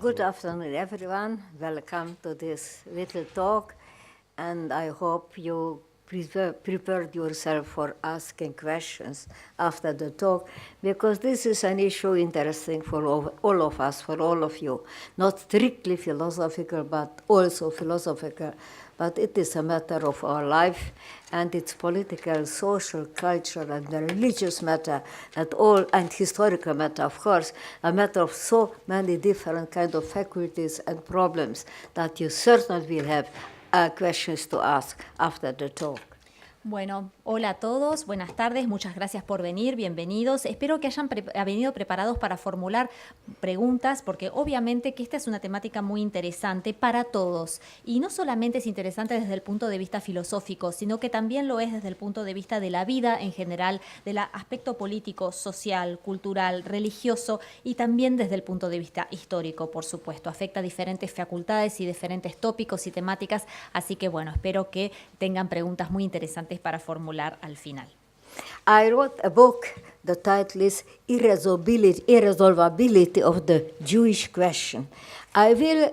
Good afternoon, everyone. Welcome to this little talk, and I hope you prepared yourself for asking questions after the talk, because this is an issue interesting for all of us, for all of you. Not strictly philosophical, but also philosophical. But it is a matter of our life, and it's political, social, cultural, and the religious matter, and historical matter, of course, a matter of so many different kind of faculties and problems that you certainly will have questions to ask after the talk. Bueno, hola a todos, buenas tardes, muchas gracias por venir, bienvenidos. Espero que hayan venido preparados para formular preguntas, porque obviamente que esta es una temática muy interesante para todos. Y no solamente es interesante desde el punto de vista filosófico, sino que también lo es desde el punto de vista de la vida en general, del aspecto político, social, cultural, religioso y también desde el punto de vista histórico, por supuesto. Afecta diferentes facultades y diferentes tópicos y temáticas, así que bueno, espero que tengan preguntas muy interesantes para formular al final. I wrote a book, the title is Irresolvability of the Jewish Question. I will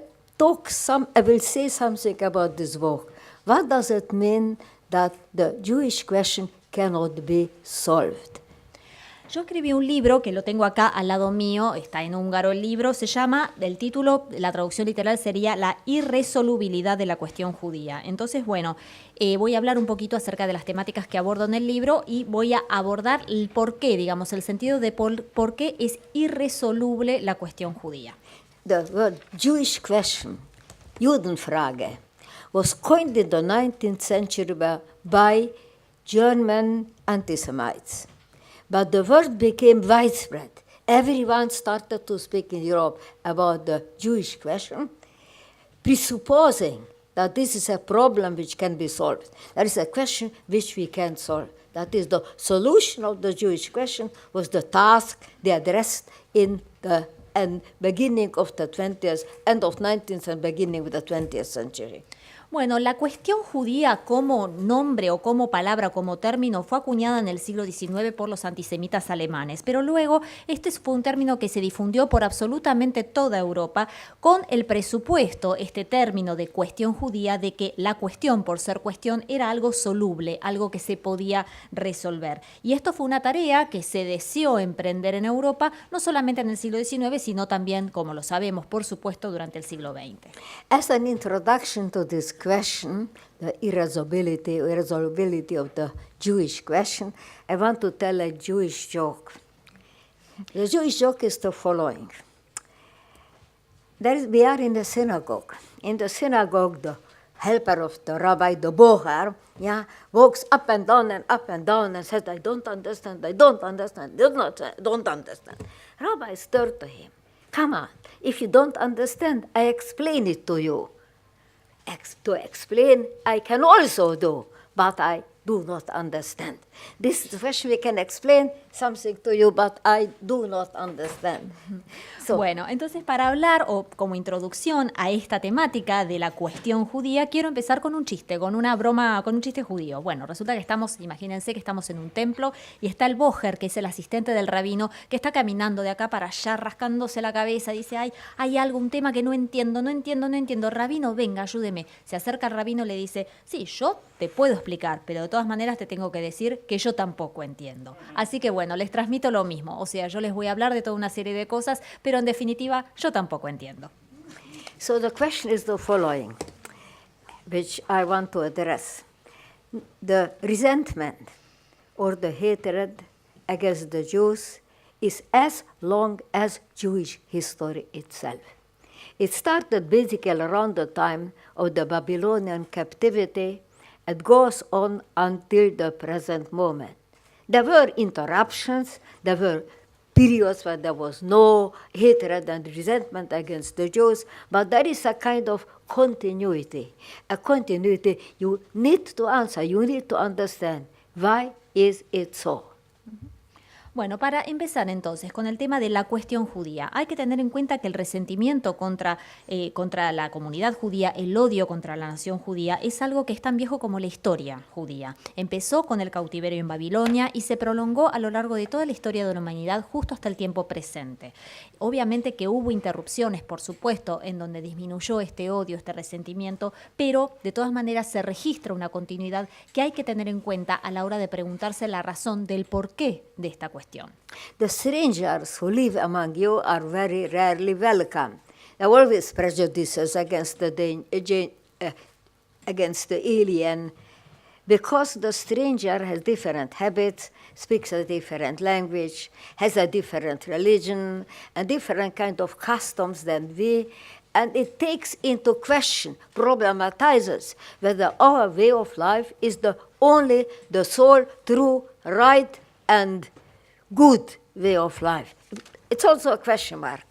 say something about this book. What does it mean that the Jewish question cannot be solved? Yo escribí un libro que lo tengo acá al lado mío, está en húngaro el libro, se llama, el título, la traducción literal sería La irresolubilidad de la cuestión judía. Entonces, bueno, voy a hablar un poquito acerca de las temáticas que abordo en el libro y voy a abordar el por qué, digamos, el sentido de por qué es irresoluble la cuestión judía. The word Jewish question, Judenfrage, was coined in the 19th century by German anti-Semites. But the word became widespread. Everyone started to speak in Europe about the Jewish question, presupposing that this is a problem which can be solved. There is a question which we can solve. That is, the solution of the Jewish question was the task they addressed in the beginning of the 20th, end of 19th and beginning of the 20th century. Bueno, la cuestión judía como nombre o como palabra, como término, fue acuñada en el siglo XIX por los antisemitas alemanes, pero luego este fue un término que se difundió por absolutamente toda Europa con el presupuesto, este término de cuestión judía, de que la cuestión por ser cuestión era algo soluble, algo que se podía resolver. Y esto fue una tarea que se deseó emprender en Europa, no solamente en el siglo XIX, sino también, como lo sabemos, por supuesto, durante el siglo XX. As an introduction to this question, the irresolvability of the Jewish question, I want to tell a Jewish joke. The Jewish joke is the following. We are in the synagogue. In the synagogue, the helper of the rabbi, the bohar, walks up and down and says, I don't understand, don't understand. Rabbi stirred to him, come on, if you don't understand, I explain it to you. To explain, I can also do, but I do not understand. This question we can explain something to you, but I do not understand. So, bueno, entonces para hablar o como introducción a esta temática de la cuestión judía, quiero empezar con un chiste, con una broma, con un chiste judío. Bueno, resulta que imagínense que estamos en un templo y está el boher, que es el asistente del rabino, que está caminando de acá para allá, rascándose la cabeza, dice, hay algo, un tema que no entiendo, rabino, venga, ayúdeme. Se acerca al rabino y le dice, sí, yo te puedo explicar, pero de todas maneras te tengo que decir que yo tampoco entiendo. Así que bueno, les transmito lo mismo, o sea, yo les voy a hablar de toda una serie de cosas, pero en definitiva, yo tampoco entiendo. So the question is the following, which I want to address. The resentment or the hatred against the Jews is as long as Jewish history itself. It started basically around the time of the Babylonian captivity. It goes on until the present moment. There were interruptions, there were periods when there was no hatred and resentment against the Jews, but there is a kind of continuity. A continuity you need to answer, you need to understand. Why is it so? Bueno, para empezar entonces con el tema de la cuestión judía, hay que tener en cuenta que el resentimiento contra la comunidad judía, el odio contra la nación judía, es algo que es tan viejo como la historia judía. Empezó con el cautiverio en Babilonia y se prolongó a lo largo de toda la historia de la humanidad justo hasta el tiempo presente. Obviamente que hubo interrupciones, por supuesto, en donde disminuyó este odio, este resentimiento, pero de todas maneras se registra una continuidad que hay que tener en cuenta a la hora de preguntarse la razón del porqué de esta cuestión. The strangers who live among you are very rarely welcome. There are always prejudices against against the alien, because the stranger has different habits, speaks a different language, has a different religion, and different kind of customs than we, and it takes into question, problematizes whether our way of life is the only, the sole, true, right, and good way of life. It's also a question mark.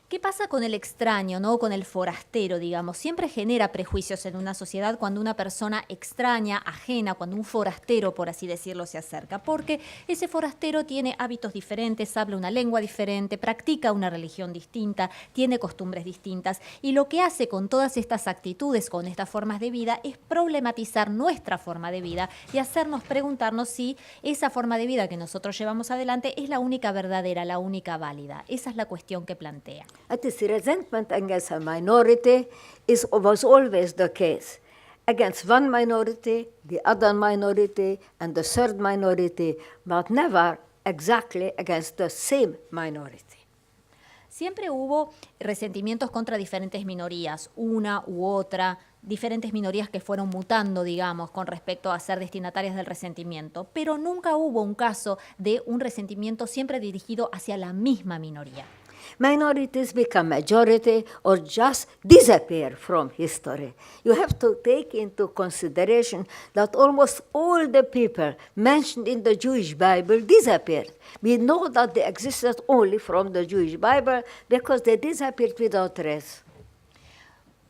¿Qué pasa con el extraño, no? Con el forastero, digamos? Siempre genera prejuicios en una sociedad cuando una persona extraña, ajena, cuando un forastero, por así decirlo, se acerca, porque ese forastero tiene hábitos diferentes, habla una lengua diferente, practica una religión distinta, tiene costumbres distintas, y lo que hace con todas estas actitudes, con estas formas de vida, es problematizar nuestra forma de vida y hacernos preguntarnos si esa forma de vida que nosotros llevamos adelante es la única verdadera, la única válida. Esa es la cuestión que plantea. At least resentment against a minority was always the case. Against one minority, the other minority, and the third minority, but never exactly against the same minority. Siempre hubo resentimientos contra diferentes minorías, una u otra, diferentes minorías que fueron mutando, digamos, con respecto a ser destinatarias del resentimiento, pero nunca hubo un caso de un resentimiento siempre dirigido hacia la misma minoría. Minorities become majority or just disappear from history. You have to take into consideration that almost all the people mentioned in the Jewish Bible disappeared. We know that they existed only from the Jewish Bible because they disappeared without trace.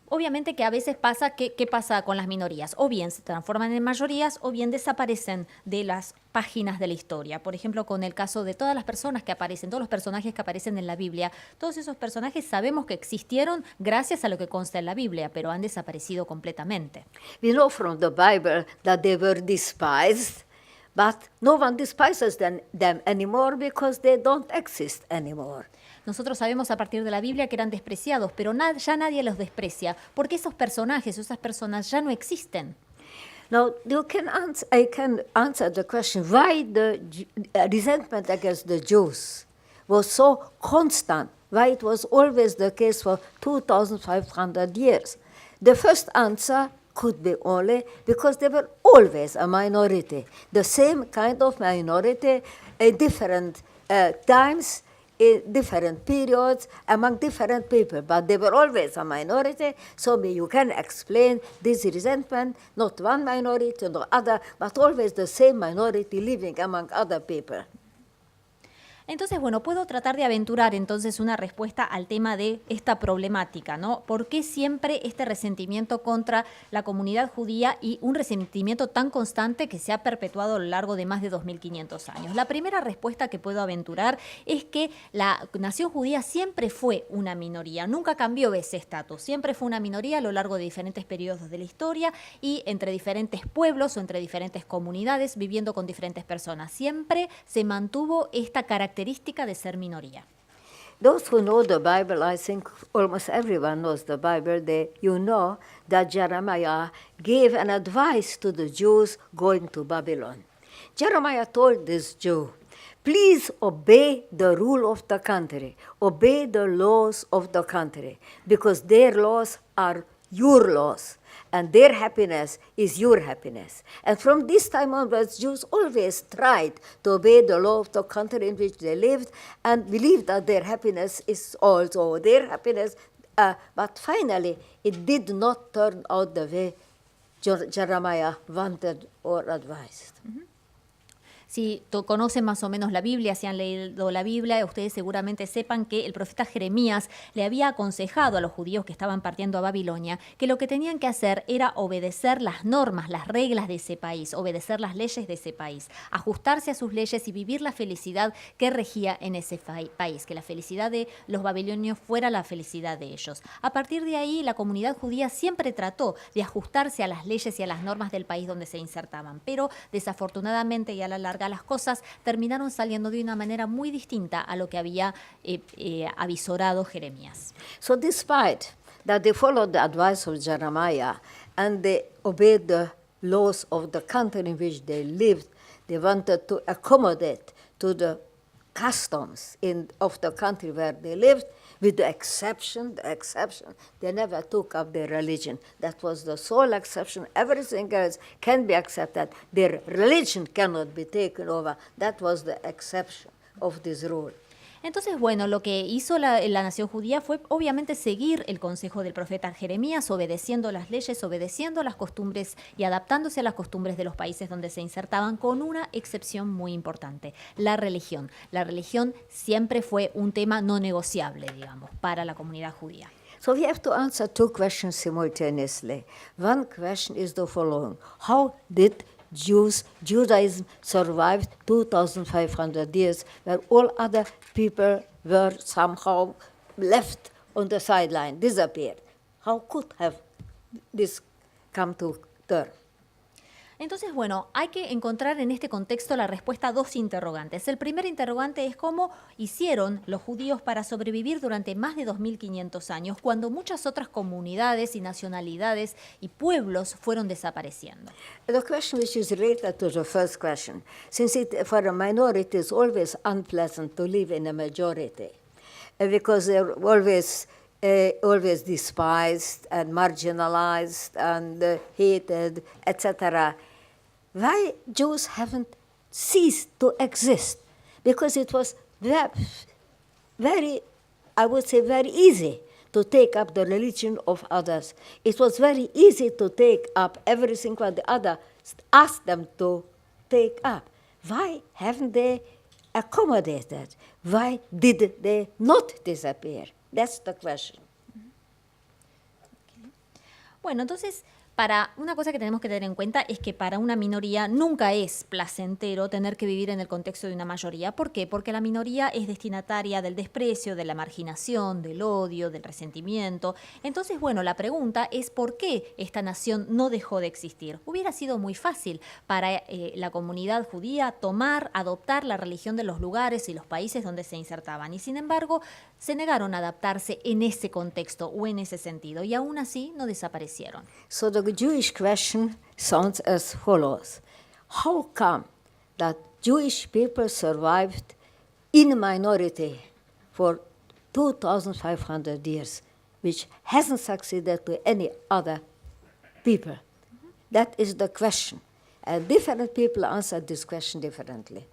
Obviamente que a veces pasa, ¿qué pasa con las minorías? O bien se transforman en mayorías o bien desaparecen de las páginas de la historia. Por ejemplo, con el caso de todas las personas que aparecen, todos los personajes que aparecen en la Biblia, todos esos personajes sabemos que existieron gracias a lo que consta en la Biblia, pero han desaparecido completamente. We know from the Bible that they were despised, but no one despises them anymore because they don't exist anymore. Nosotros sabemos a partir de la Biblia que eran despreciados, pero ya nadie los desprecia, porque esos personajes, esas personas ya no existen. Now, I can answer the question why the resentment against the Jews was so constant, why it was always the case for 2,500 years. The first answer could be only because they were always a minority, the same kind of minority at different times, in different periods, among different people, but they were always a minority, so you can explain this resentment, not one minority, no other, but always the same minority living among other people. Entonces, bueno, puedo tratar de aventurar entonces una respuesta al tema de esta problemática, ¿no? ¿Por qué siempre este resentimiento contra la comunidad judía y un resentimiento tan constante que se ha perpetuado a lo largo de más de 2.500 años? La primera respuesta que puedo aventurar es que la nación judía siempre fue una minoría, nunca cambió ese estatus, siempre fue una minoría a lo largo de diferentes periodos de la historia y entre diferentes pueblos o entre diferentes comunidades viviendo con diferentes personas. Siempre se mantuvo esta característica de ser minoría. Those who know the Bible, I think almost everyone knows the Bible, you know that Jeremiah gave an advice to the Jews going to Babylon. Jeremiah told this Jew, please obey the rule of the country, obey the laws of the country, because their laws are your laws. And their happiness is your happiness. And from this time onwards, Jews always tried to obey the law of the country in which they lived and believed that their happiness is also their happiness. But finally, it did not turn out the way Jeremiah wanted or advised. Mm-hmm. Si conocen más o menos la Biblia, si han leído la Biblia, ustedes seguramente sepan que el profeta Jeremías le había aconsejado a los judíos que estaban partiendo a Babilonia que lo que tenían que hacer era obedecer las normas, las reglas de ese país, obedecer las leyes de ese país, ajustarse a sus leyes y vivir la felicidad que regía en ese país, que la felicidad de los babilonios fuera la felicidad de ellos. A partir de ahí, la comunidad judía siempre trató de ajustarse a las leyes y a las normas del país donde se insertaban, pero desafortunadamente y a la larga las cosas terminaron saliendo de una manera muy distinta a lo que había avisorado Jeremías. So despite that they followed the advice of Jeremiah and they obeyed the laws of the country in which they lived, they wanted to accommodate to the customs of the country where they lived, with the exception, they never took up their religion. That was the sole exception. Everything else can be accepted. Their religion cannot be taken over. That was the exception of this rule. Entonces, bueno, lo que hizo la nación judía fue obviamente seguir el consejo del profeta Jeremías, obedeciendo las leyes, obedeciendo las costumbres y adaptándose a las costumbres de los países donde se insertaban, con una excepción muy importante, la religión. La religión siempre fue un tema no negociable, digamos, para la comunidad judía. So we have to answer two questions simultaneously. One question is the following: how did Judaism survived 2,500 years, where all other people were somehow left on the sideline, disappeared? How could have this come to turn? Entonces, bueno, hay que encontrar en este contexto la respuesta a dos interrogantes. El primer interrogante es cómo hicieron los judíos para sobrevivir durante más de 2.500 años, cuando muchas otras comunidades y nacionalidades y pueblos fueron desapareciendo. The question which is related to the first question, since for a minority it's always unpleasant to live in a majority, because they're always despised and marginalized and hated, etc. Why Jews haven't ceased to exist? Because it was very, I would say, very easy to take up the religion of others. It was very easy to take up everything what the other asked them to take up. Why haven't they accommodated? Why did they not disappear? That's the question. Bueno, entonces, una cosa que tenemos que tener en cuenta es que para una minoría nunca es placentero tener que vivir en el contexto de una mayoría. ¿Por qué? Porque la minoría es destinataria del desprecio, de la marginación, del odio, del resentimiento. Entonces, bueno, la pregunta es ¿por qué esta nación no dejó de existir? Hubiera sido muy fácil para la comunidad judía adoptar la religión de los lugares y los países donde se insertaban. Y sin embargo, se negaron a adaptarse en ese contexto o en ese sentido. Y aún así no desaparecieron. So the Jewish question sounds as follows: how come that Jewish people survived in minority for 2,500 years, which hasn't succeeded to any other people? That is the question. And different people answer this question differently.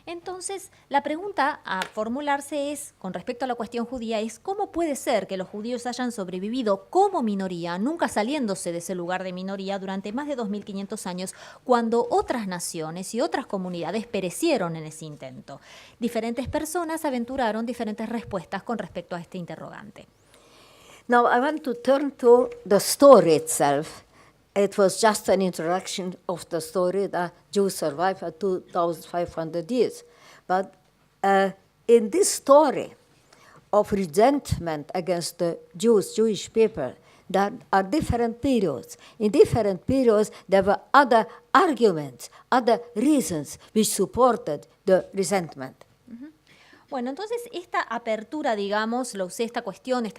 Entonces, la pregunta a formularse es, con respecto a la cuestión judía, es ¿cómo puede ser que los judíos hayan sobrevivido como minoría, nunca saliéndose de ese lugar de minoría durante más de 2.500 años, cuando otras naciones y otras comunidades perecieron en ese intento? Diferentes personas aventuraron diferentes respuestas con respecto a este interrogante. Now, I want to turn to the story itself. It was just an introduction of the story that Jews survived for 2,500 years. But in this story of resentment against the Jewish people, there are different periods. In different periods, there were other arguments, other reasons which supported the resentment. Bueno, entonces esta apertura, digamos, lo usé esta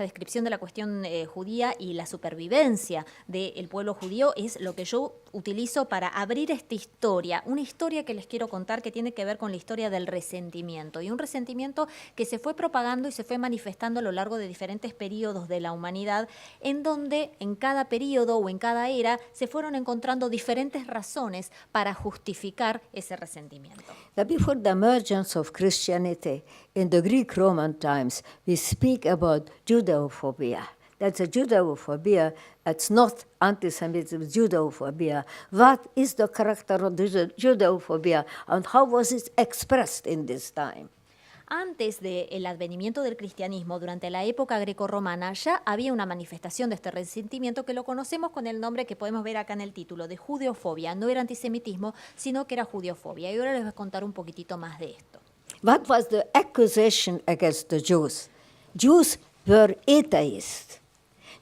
descripción de la cuestión judía y la supervivencia del pueblo judío es lo que yo utilizo para abrir esta historia, una historia que les quiero contar que tiene que ver con la historia del resentimiento, y un resentimiento que se fue propagando y se fue manifestando a lo largo de diferentes periodos de la humanidad, en donde en cada periodo o en cada era se fueron encontrando diferentes razones para justificar ese resentimiento. Before the emergence of Christianity, in the Greek-Roman times, we speak about Judeophobia. That's a Judeophobia. It's not anti-Semitism, it's Judeophobia. What is the character of the Judeophobia and how was it expressed in this time? Antes del advenimiento del cristianismo, durante la época grecorromana, ya había una manifestación de este resentimiento que lo conocemos con el nombre que podemos ver acá en el título, de judeofobia. No era antisemitismo, sino que era judeofobia. Y ahora les voy a contar un poquitito más de esto. What was the accusation against the Jews? Jews were atheists.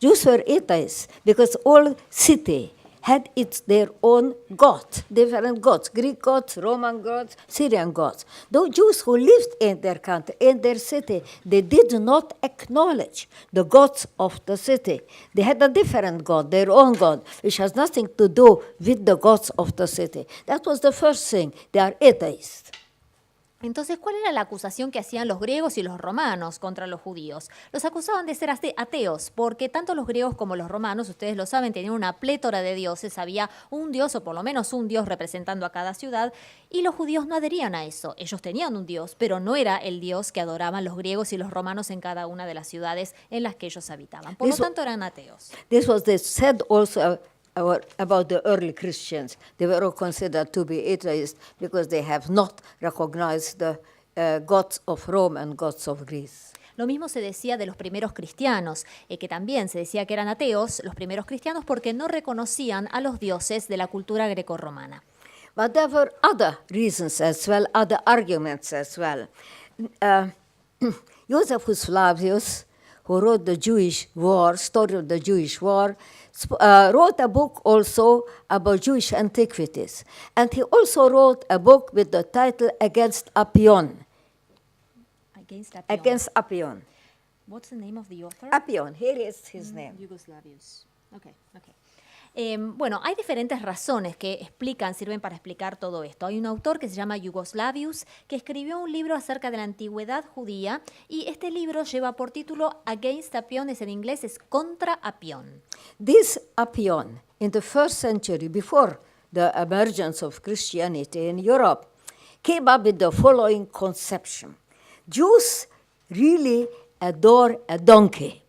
Jews were atheists because all city had their own god, different gods, Greek gods, Roman gods, Syrian gods. Those Jews who lived in their country, in their city, they did not acknowledge the gods of the city. They had a different god, their own god, which has nothing to do with the gods of the city. That was the first thing. They are atheists. Entonces, ¿cuál era la acusación que hacían los griegos y los romanos contra los judíos? Los acusaban de ser ateos, porque tanto los griegos como los romanos, ustedes lo saben, tenían una plétora de dioses, había un dios o por lo menos un dios representando a cada ciudad, y los judíos no adherían a eso. Ellos tenían un dios, pero no era el dios que adoraban los griegos y los romanos en cada una de las ciudades en las que ellos habitaban. Por lo tanto, eran ateos. This was said also about the early Christians. They were all considered to be atheists because they have not recognized the gods of Rome and gods of Greece. Lo mismo se decía de los primeros cristianos, que también se decía que eran ateos los primeros cristianos porque no reconocían a los dioses de la cultura grecorromana. But there were other reasons as well, other arguments as well. Josephus Flavius, who wrote the Jewish War, story of the Jewish War, wrote a book also about Jewish antiquities. And he also wrote a book with the title Against Apion. Against Apion. Against Apion. What's the name of the author? Apion, here is his name. Yugoslavius. Okay. Bueno, hay diferentes razones que sirven para explicar todo esto. Hay un autor que se llama Yugoslavius que escribió un libro acerca de la antigüedad judía y este libro lleva por título Against Apion, en inglés es Contra Apion. This Apion, in the first century, before the emergence of Christianity in Europe, came up with the following conception. Jews really adore a donkey.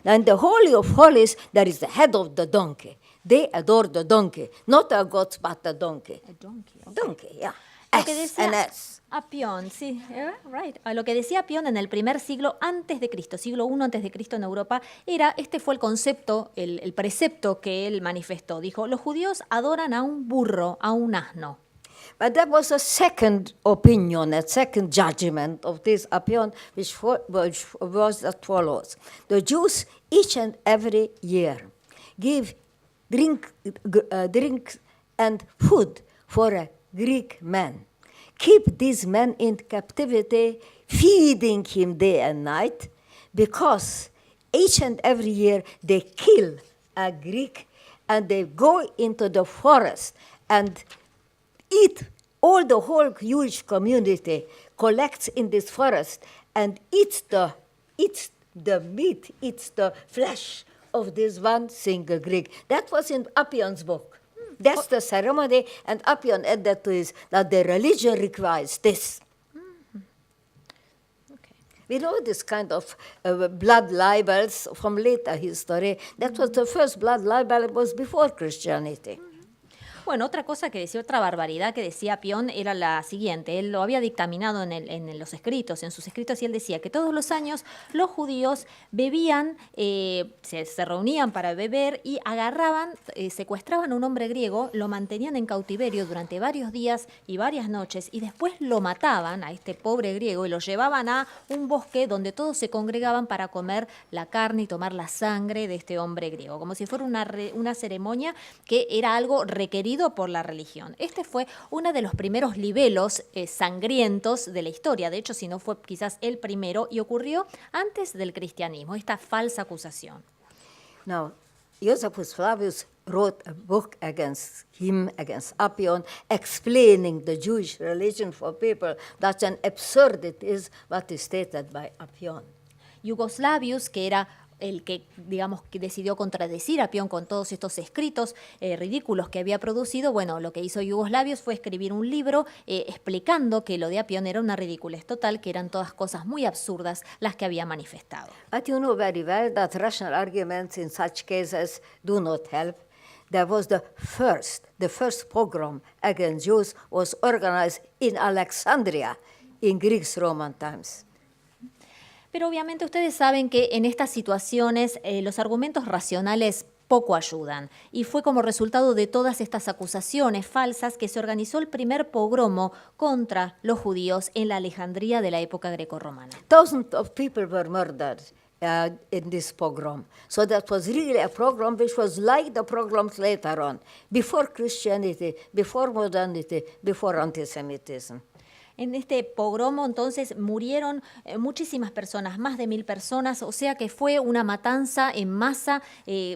Now in the Holy of Holies, there is the head of the donkey. They adore the donkey, not a god, but a donkey. A donkey. Okay. Donkey, yeah. Lo que decía S. Apion, sí, right. Lo que decía Apion en el primer siglo antes de Cristo, siglo I antes de Cristo en Europa, este fue el concepto, el precepto que él manifestó. Dijo, los judíos adoran a un burro, a un asno. But there was a second opinion, a second judgment of this Apion, which was as follows. The Jews each and every year give drink and food for a Greek man. Keep this man in captivity, feeding him day and night, because each and every year they kill a Greek and they go into the forest and eat. All the whole Jewish community collects in this forest and eats the meat, eats the flesh of this one single Greek. That was in Apion's book. That's the ceremony, and Apion added to it that the religion requires this. Okay. We know this kind of blood libels from later history. That was the first blood libel, it was before Christianity. Bueno, otra cosa que decía, otra barbaridad que decía Apion era la siguiente. Él lo había dictaminado en los escritos, en sus escritos, y él decía que todos los años los judíos bebían, se reunían para beber y agarraban, secuestraban a un hombre griego, lo mantenían en cautiverio durante varios días y varias noches y después lo mataban a este pobre griego y lo llevaban a un bosque donde todos se congregaban para comer la carne y tomar la sangre de este hombre griego, como si fuera una ceremonia que era algo requerido por la religión. Este fue uno de los primeros libelos sangrientos de la historia, de hecho, si no fue quizás el primero, y ocurrió antes del cristianismo, esta falsa acusación. Now, Josephus Flavius wrote a book against him, against Apion, explaining the Jewish religion for people. That's an absurdity is what is stated by Apion. Yugoslavius, que era el que, digamos, que decidió contradecir a Pion con todos estos escritos ridículos que había producido, bueno, lo que hizo Yugoslavios fue escribir un libro explicando que lo de Apión era una ridiculez total, que eran todas cosas muy absurdas las que había manifestado. But you know very well that rational arguments in such cases do not help. There was the first pogrom against Jews was organized in Alexandria in Greece Roman times. Pero obviamente ustedes saben que en estas situaciones los argumentos racionales poco ayudan. Y fue como resultado de todas estas acusaciones falsas que se organizó el primer pogromo contra los judíos en la Alejandría de la época grecorromana. Thousands of people were murdered in this pogrom. So that was really a pogrom which was like the pogroms later on, before Christianity, before modernity, before anti-Semitism. En este pogromo entonces murieron muchísimas personas, más de 1000 personas, o sea que fue una matanza en masa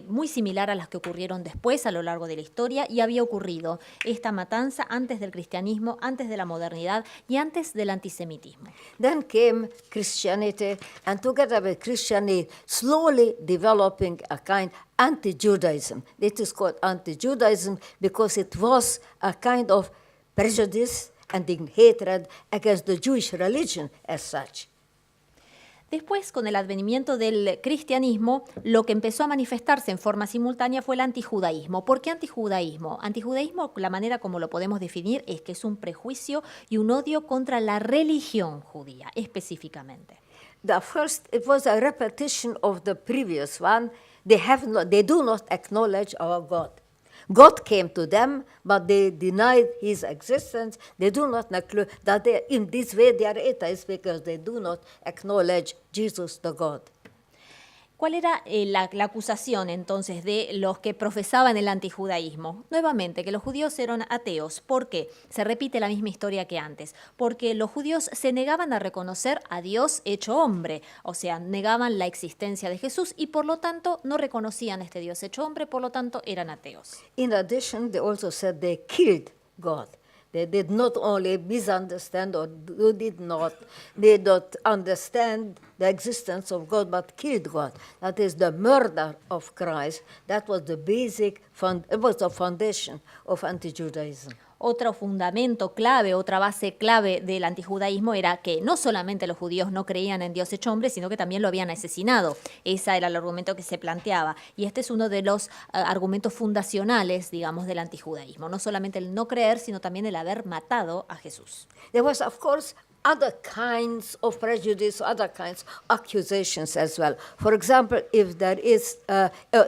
muy similar a las que ocurrieron después a lo largo de la historia, y había ocurrido esta matanza antes del cristianismo, antes de la modernidad y antes del antisemitismo. Then came Christianity, and together with Christianity, slowly developing a kind anti-Judaism. It is called anti-Judaism because it was a kind of prejudice and in hatred against the Jewish religion as such. Después, con el advenimiento del cristianismo, lo que empezó a manifestarse en forma simultánea fue el antijudaísmo. ¿Por qué antijudaísmo? Antijudaísmo, la manera como lo podemos definir, es que es un prejuicio y un odio contra la religión judía, específicamente. The first, it was a repetition of the previous one. They do not acknowledge our God. God came to them, but they denied his existence. They do not acknowledge that in this way they are atheists because they do not acknowledge Jesus the God. ¿Cuál era la acusación entonces de los que profesaban el antijudaísmo? Nuevamente, que los judíos eran ateos. ¿Por qué? Se repite la misma historia que antes. Porque los judíos se negaban a reconocer a Dios hecho hombre, o sea, negaban la existencia de Jesús y por lo tanto no reconocían a este Dios hecho hombre, por lo tanto eran ateos. In addition, they also said they killed God. They did not only misunderstand or did not understand the existence of God, but killed God. That is the murder of Christ. That was the it was the foundation of anti-Judaism. Otro fundamento clave, otra base clave del antijudaísmo era que no solamente los judíos no creían en Dios hecho hombre, sino que también lo habían asesinado. Ese era el argumento que se planteaba. Y este es uno de los argumentos fundacionales, digamos, del antijudaísmo. No solamente el no creer, sino también el haber matado a Jesús. There was, of course, other kinds of prejudice, other kinds of accusations as well. For example, if there is,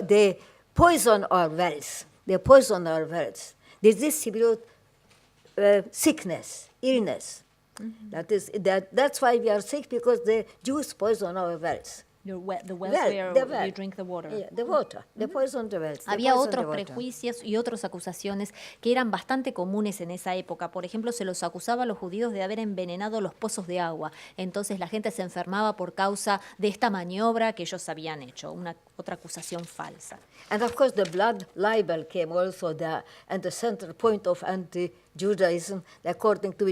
they poison our wells. They poison our wells. They distribute sickness, illness. Mm-hmm. That's why we are sick, because the Jews poison our wells. The wells where you drink the water. Yeah, the water. They poison the wells. Había otros prejuicios y otras acusaciones que eran bastante comunes en esa época. Por ejemplo, se los acusaba a los judíos de haber envenenado los pozos de agua. Entonces la gente se enfermaba por causa de esta maniobra que ellos habían hecho, otra acusación falsa. And of course the blood libel came also there, and the center point of anti-Judaism, according to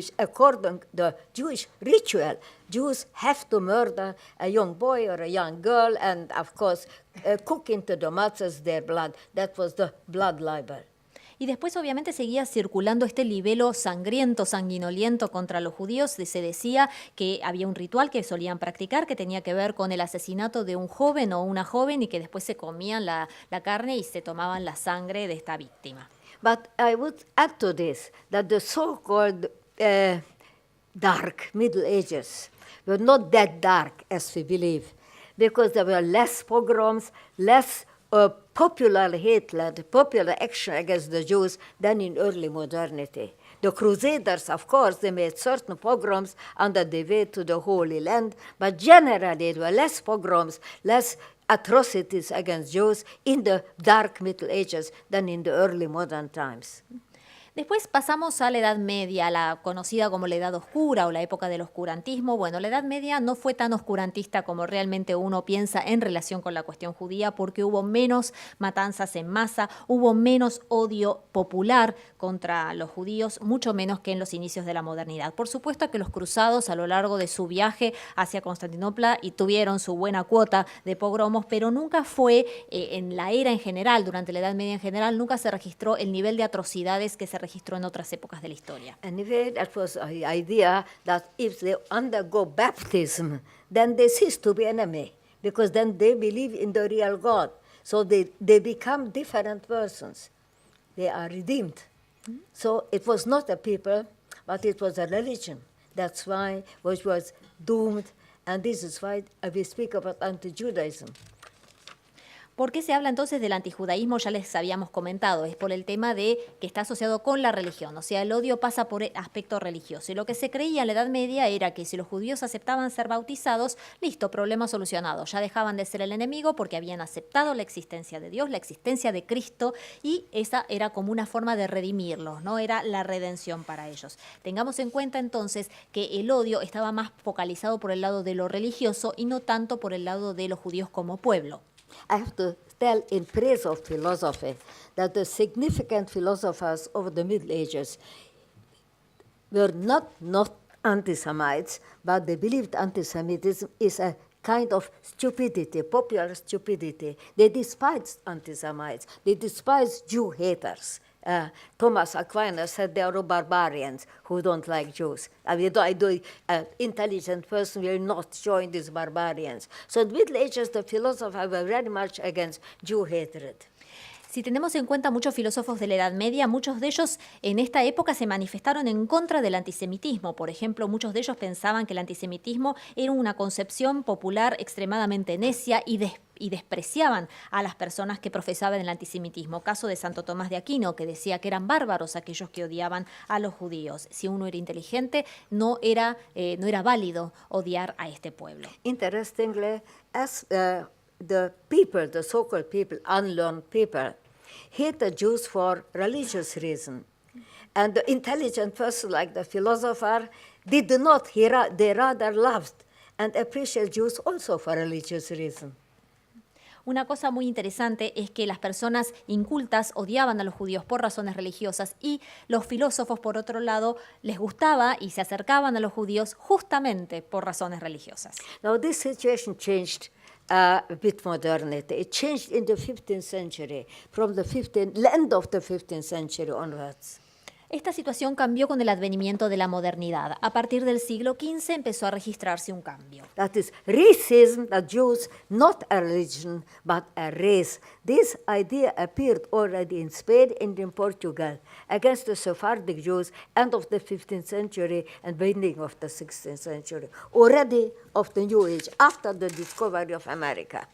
the Jewish ritual, Jews have to murder a young boy or a young girl and, of course, cook into the matzahs their blood. That was the blood libel. Y después obviamente seguía circulando este libelo sangriento, sanguinoliento contra los judíos. Se decía que había un ritual que solían practicar que tenía que ver con el asesinato de un joven o una joven y que después se comían la carne y se tomaban la sangre de esta víctima. But I would add to this that the so-called dark Middle Ages were not that dark as we believe, because there were less pogroms, less popular hatred, popular action against the Jews than in early modernity. The Crusaders, of course, they made certain pogroms under the way to the Holy Land, but generally there were less pogroms, less atrocities against Jews in the dark Middle Ages than in the early modern times. Después pasamos a la Edad Media, la conocida como la Edad Oscura o la época del oscurantismo. Bueno, la Edad Media no fue tan oscurantista como realmente uno piensa en relación con la cuestión judía, porque hubo menos matanzas en masa, hubo menos odio popular contra los judíos, mucho menos que en los inicios de la modernidad. Por supuesto que los cruzados a lo largo de su viaje hacia Constantinopla y tuvieron su buena cuota de pogromos, pero nunca fue en la era en general, durante la Edad Media en general, nunca se registró el nivel de atrocidades que se registró en otras épocas de la historia. Anyway, that was the idea that if they undergo baptism, then they cease to be enemy, because then they believe in the real God. So they become different persons. They are redeemed. So it was not a people, but it was a religion. That's why which was doomed, and this is why we speak about anti-Judaism. ¿Por qué se habla entonces del antijudaísmo? Ya les habíamos comentado, es por el tema de que está asociado con la religión, o sea, el odio pasa por el aspecto religioso. Y lo que se creía en la Edad Media era que si los judíos aceptaban ser bautizados, listo, problema solucionado. Ya dejaban de ser el enemigo porque habían aceptado la existencia de Dios, la existencia de Cristo, y esa era como una forma de redimirlos, ¿no? Era la redención para ellos. Tengamos en cuenta entonces que el odio estaba más focalizado por el lado de lo religioso y no tanto por el lado de los judíos como pueblo. I have to tell in praise of philosophy that the significant philosophers of the Middle Ages were not anti-Semites, but they believed anti-Semitism is a kind of stupidity, popular stupidity. They despised anti-Semites. They despised Jew haters. Thomas Aquinas said they are barbarians who don't like Jews. I mean, intelligent person will not join these barbarians. So in the Middle Ages, the philosophers were very much against Jew hatred. Si tenemos en cuenta muchos filósofos de la Edad Media, muchos de ellos en esta época se manifestaron en contra del antisemitismo. Por ejemplo, muchos de ellos pensaban que el antisemitismo era una concepción popular extremadamente necia y despreciaban a las personas que profesaban el antisemitismo. Caso de Santo Tomás de Aquino, que decía que eran bárbaros aquellos que odiaban a los judíos. Si uno era inteligente, no era válido odiar a este pueblo. Interestingly, as the people, the so-called people, unlearned people, hate the Jews for religious reason. And the intelligent person, like the philosopher, did not, they rather loved and appreciate Jews also for religious reason. Una cosa muy interesante es que las personas incultas odiaban a los judíos por razones religiosas y los filósofos, por otro lado, les gustaba y se acercaban a los judíos justamente por razones religiosas. Now this situation changed with modernity. It changed in the 15th century, from the end of the 15th century onwards. Esta situación cambió con el advenimiento de la modernidad. A partir del siglo XV empezó a registrarse un cambio. That is racism, the Jews, not a religion, but a race. This idea appeared already in Spain and in Portugal against the Sephardic Jews end of the 15th century and beginning of the 16th century, already of the New Age, after the discovery of America.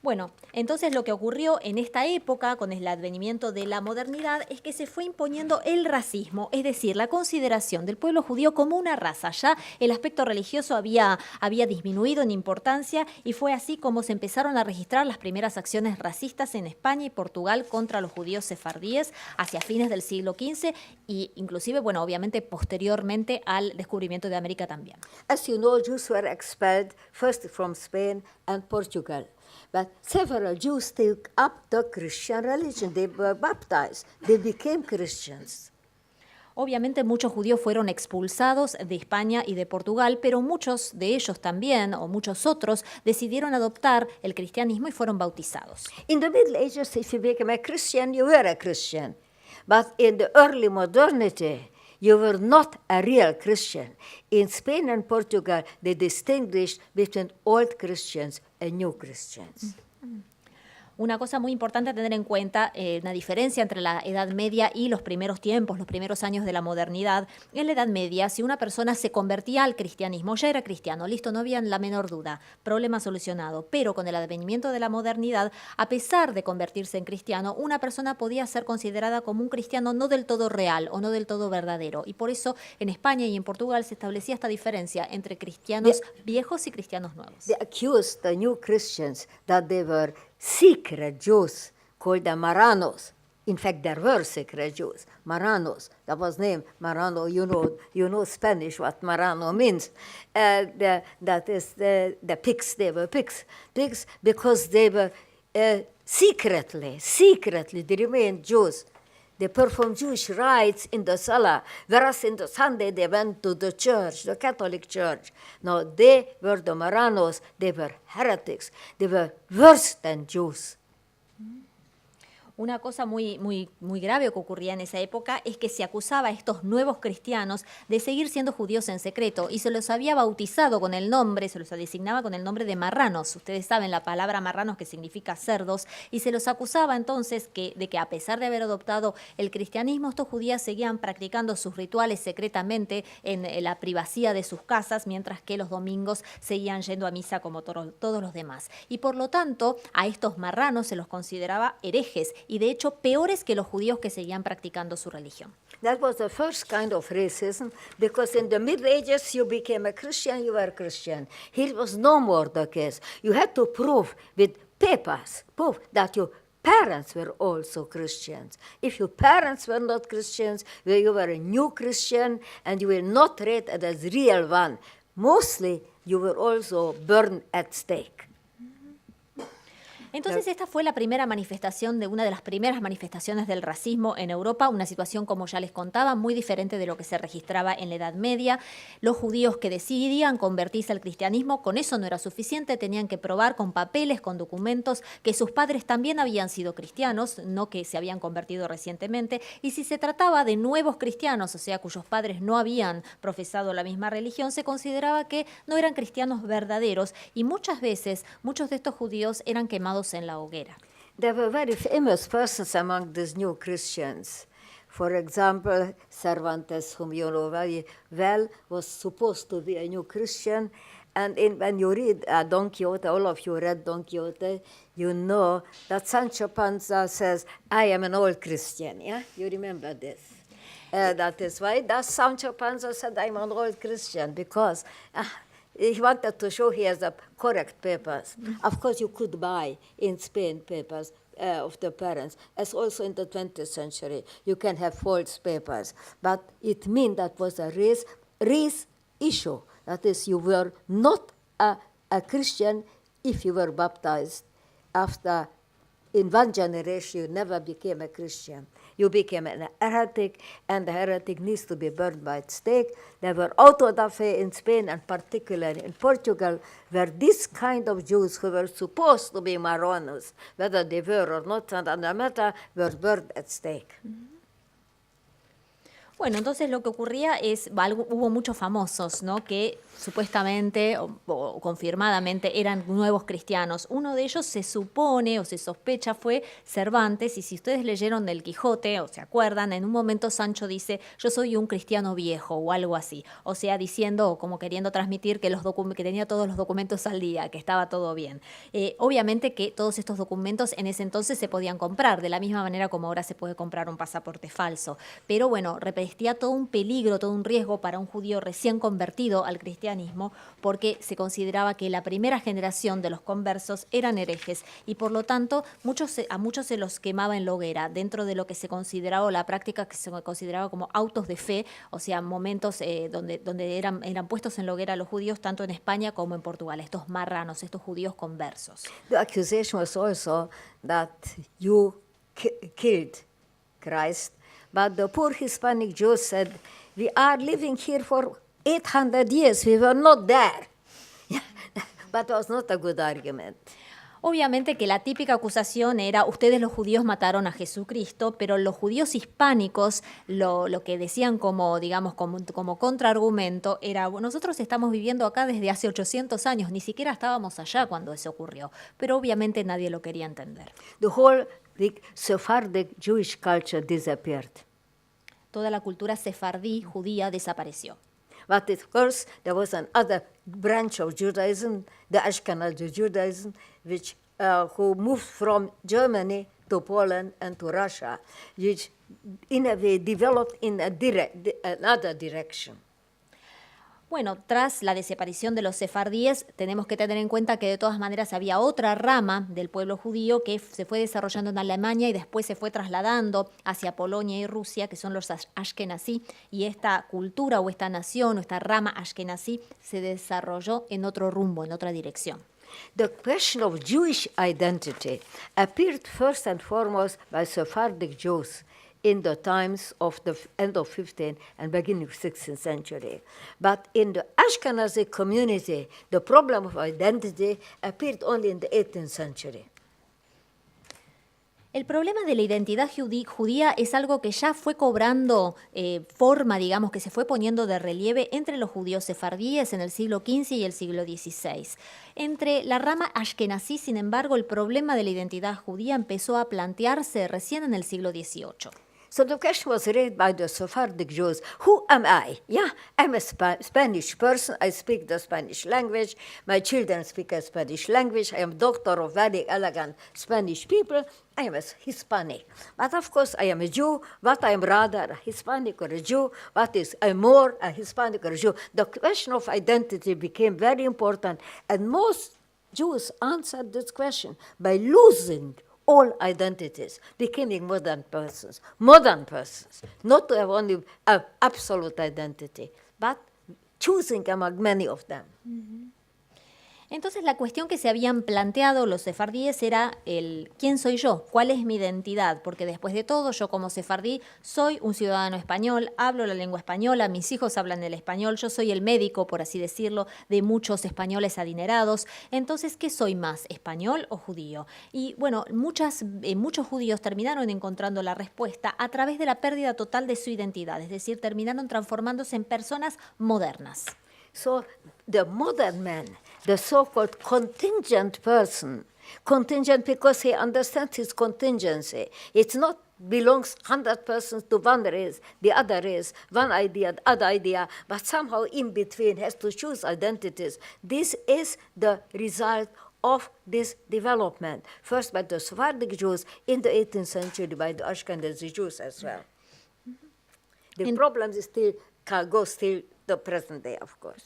Bueno, entonces lo que ocurrió en esta época, con el advenimiento de la modernidad, es que se fue imponiendo el racismo, es decir, la consideración del pueblo judío como una raza. Ya el aspecto religioso había disminuido en importancia y fue así como se empezaron a registrar las primeras acciones racistas en España y Portugal contra los judíos sefardíes hacia fines del siglo XV y inclusive, bueno, obviamente posteriormente al descubrimiento de América también. As you know, Jews were expelled first from Spain and Portugal. But several Jews took up the Christian religion. They were baptized. They became Christians. Obviamente muchos judíos fueron expulsados de España y de Portugal, pero muchos de ellos también, o muchos otros, decidieron adoptar el cristianismo y fueron bautizados. In the Middle Ages, if you became a Christian, you were a Christian. But in the early modernity, you were not a real Christian. In Spain and Portugal, they distinguished between old Christians and new Christians. Una cosa muy importante a tener en cuenta, una diferencia entre la Edad Media y los primeros tiempos, los primeros años de la modernidad. En la Edad Media, si una persona se convertía al cristianismo, ya era cristiano, listo, no había la menor duda, problema solucionado. Pero con el advenimiento de la modernidad, a pesar de convertirse en cristiano, una persona podía ser considerada como un cristiano no del todo real o no del todo verdadero. Y por eso en España y en Portugal se establecía esta diferencia entre cristianos viejos y cristianos nuevos. They accused the new Christians that they were secret Jews called the Marranos In fact, there were secret Jews, Marranos. That was named Marrano. You know Spanish what Marrano means. That is the pigs. They were pigs because they were secretly they remained Jews. They performed Jewish rites in the Salah, whereas in the Sunday they went to the church, the Catholic Church. No, they were the Marranos. They were heretics. They were worse than Jews. Una cosa muy grave que ocurría en esa época es que se acusaba a estos nuevos cristianos de seguir siendo judíos en secreto y se los había bautizado con el nombre, se los designaba con el nombre de marranos. Ustedes saben la palabra marranos que significa cerdos y se los acusaba entonces de que a pesar de haber adoptado el cristianismo, estos judíos seguían practicando sus rituales secretamente en la privacidad de sus casas, mientras que los domingos seguían yendo a misa como todos los demás. Y por lo tanto, a estos marranos se los consideraba herejes y de hecho peores que los judíos que seguían practicando su religión. That was the first kind of racism, because in the Middle Ages you became a Christian, you were a Christian. Here was no more the case. You had to prove with papers, prove that your parents were also Christians. If your parents were not Christians, well, you were a new Christian and you were not rated as real one. Mostly you were also burned at stake. Entonces esta fue la primera manifestación de una de las primeras manifestaciones del racismo en Europa, una situación, como ya les contaba, muy diferente de lo que se registraba en la Edad Media. Los judíos que decidían convertirse al cristianismo, con eso no era suficiente, tenían que probar con papeles, con documentos, que sus padres también habían sido cristianos, no que se habían convertido recientemente, y si se trataba de nuevos cristianos, o sea, cuyos padres no habían profesado la misma religión, se consideraba que no eran cristianos verdaderos, y muchas veces muchos de estos judíos eran quemados en la hoguera. There were very famous persons among these new Christians. For example, Cervantes, whom you know very well, was supposed to be a new Christian. And when you read Don Quixote, all of you read Don Quixote, you know that Sancho Panza says, I am an old Christian. Yeah, you remember this. That is why that Sancho Panza said, I'm an old Christian, because he wanted to show he has the correct papers. Of course, you could buy in Spain papers of the parents, as also in the 20th century. You can have false papers. But it means that was a race issue. That is, you were not a Christian if you were baptized. After, in one generation, you never became a Christian. You became an heretic, and the heretic needs to be burned by its stake. There were auto da fe in Spain, and particularly in Portugal, where this kind of Jews who were supposed to be Marranos, whether they were or not, and the matter, were burned at stake. Bueno, entonces lo que ocurría es, hubo muchos famosos, ¿no?, que supuestamente o confirmadamente eran nuevos cristianos. Uno de ellos se supone o se sospecha fue Cervantes, y si ustedes leyeron del Quijote o se acuerdan, en un momento Sancho dice, yo soy un cristiano viejo o algo así. O sea, diciendo o como queriendo transmitir que tenía todos los documentos al día, que estaba todo bien. Obviamente que todos estos documentos en ese entonces se podían comprar, de la misma manera como ahora se puede comprar un pasaporte falso. Pero bueno, existía todo un peligro, todo un riesgo para un judío recién convertido al cristianismo, porque se consideraba que la primera generación de los conversos eran herejes y por lo tanto a muchos se los quemaba en la hoguera, dentro de lo que se consideraba, o la práctica que se consideraba como autos de fe, o sea, momentos donde eran puestos en la hoguera los judíos, tanto en España como en Portugal, estos marranos, estos judíos conversos. The accusation was also that you killed Christ. But the poor Hispanic Jews said, we are living here for 800 years. We were not there. But it was not a good argument. Obviamente que la típica acusación era, ustedes los judíos mataron a Jesucristo, pero los judíos hispánicos lo que decían como, digamos, como contraargumento era, nosotros estamos viviendo acá desde hace 800 años, ni siquiera estábamos allá cuando eso ocurrió, pero obviamente nadie lo quería entender. The whole Sephardic Jewish culture disappeared. Toda la cultura sefardí judía desapareció. But of course, there was another branch of Judaism, the Ashkenazi Judaism, which who moved from Germany to Poland and to Russia, which in a way developed in another direction. Bueno, tras la desaparición de los sefardíes, tenemos que tener en cuenta que de todas maneras había otra rama del pueblo judío que se fue desarrollando en Alemania y después se fue trasladando hacia Polonia y Rusia, que son los Ashkenazí, y esta cultura o esta nación o esta rama Ashkenazí se desarrolló en otro rumbo, en otra dirección. The question of Jewish identity appeared first and foremost by Sephardic Jews in the times of the end of 15th and beginning of 16th century. But in the Ashkenazi community, the problem of identity appeared only in the 18th century. El problema de la identidad judía es algo que ya fue cobrando forma, digamos, que se fue poniendo de relieve entre los judíos sefardíes en el siglo XV y el siglo XVI. Entre la rama ashkenazí, sin embargo, el problema de la identidad judía empezó a plantearse recién en el siglo XVIII. So the question was raised by the Sephardic Jews, who am I? Yeah, I'm a Spanish person. I speak the Spanish language. My children speak a Spanish language. I am doctor of very elegant Spanish people. I am a Hispanic. But of course, I am a Jew. What I am rather, a Hispanic or a Jew? What is I more a Hispanic or a Jew? The question of identity became very important. And most Jews answered this question by losing all identities, becoming modern persons, not to have only an absolute identity, but choosing among many of them. Entonces la cuestión que se habían planteado los sefardíes era el ¿quién soy yo? ¿Cuál es mi identidad? Porque después de todo, yo como sefardí soy un ciudadano español, hablo la lengua española, mis hijos hablan el español, yo soy el médico, por así decirlo, de muchos españoles adinerados. Entonces, ¿qué soy más, español o judío? Y bueno, muchos judíos terminaron encontrando la respuesta a través de la pérdida total de su identidad, es decir, terminaron transformándose en personas modernas. So the modern man, the so-called contingent person, contingent because he understands his contingency. It's not belongs 100% to one race, the other race, one idea, the other idea, but somehow in between has to choose identities. This is the result of this development, first by the Sephardic Jews, in the 18th century by the Ashkenazi Jews as well. The problem is still, goes still the present day, of course.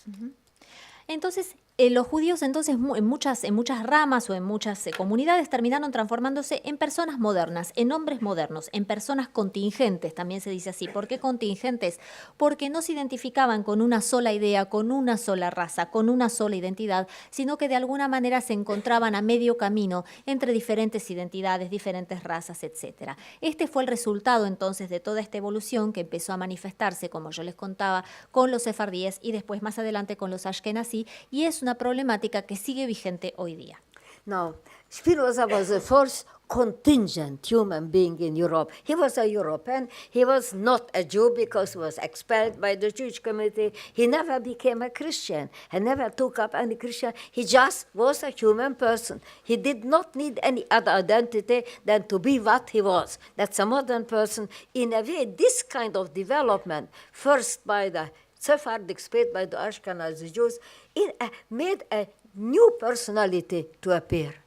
Entonces, los judíos entonces en muchas ramas o en muchas comunidades terminaron transformándose en personas modernas, en hombres modernos, en personas contingentes, también se dice así. ¿Por qué contingentes? Porque no se identificaban con una sola idea, con una sola raza, con una sola identidad, sino que de alguna manera se encontraban a medio camino entre diferentes identidades, diferentes razas, etc. Este fue el resultado entonces de toda esta evolución que empezó a manifestarse, como yo les contaba, con los sefardíes y después más adelante con los ashkenazí, y es una problemática que sigue vigente hoy día. Now, Spinoza was the first contingent human being in Europe. He was a European. He was not a Jew because he was expelled by the Jewish community. He never became a Christian. He never took up any Christian. He just was a human person. He did not need any other identity than to be what he was. That's a modern person. In a way, this kind of development, first by the Sephardic spread by the Ashkenazi Jews, it made a new personality to appear.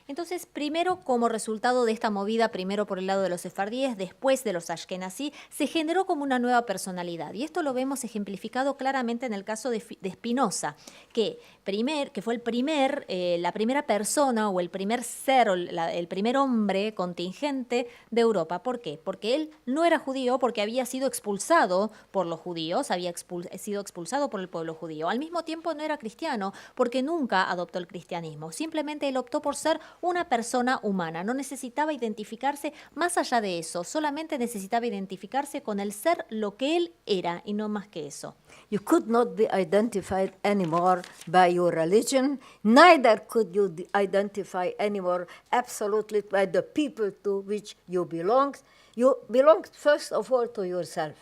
Entonces, primero como resultado de esta movida, primero por el lado de los sefardíes, después de los ashkenazí, se generó como una nueva personalidad. Y esto lo vemos ejemplificado claramente en el caso de Spinoza, que fue la primera persona o el primer ser, o el primer hombre contingente de Europa. ¿Por qué? Porque él no era judío, porque había sido expulsado por los judíos, había sido expulsado por el pueblo judío. Al mismo tiempo no era cristiano, porque nunca adoptó el cristianismo. Simplemente él optó por ser una persona humana, no necesitaba identificarse más allá de eso, solamente necesitaba identificarse con el ser lo que él era y no más que eso. You could not be identified anymore by your religion, neither could you identify anymore absolutely by the people to which you belong. You belong first of all to yourself.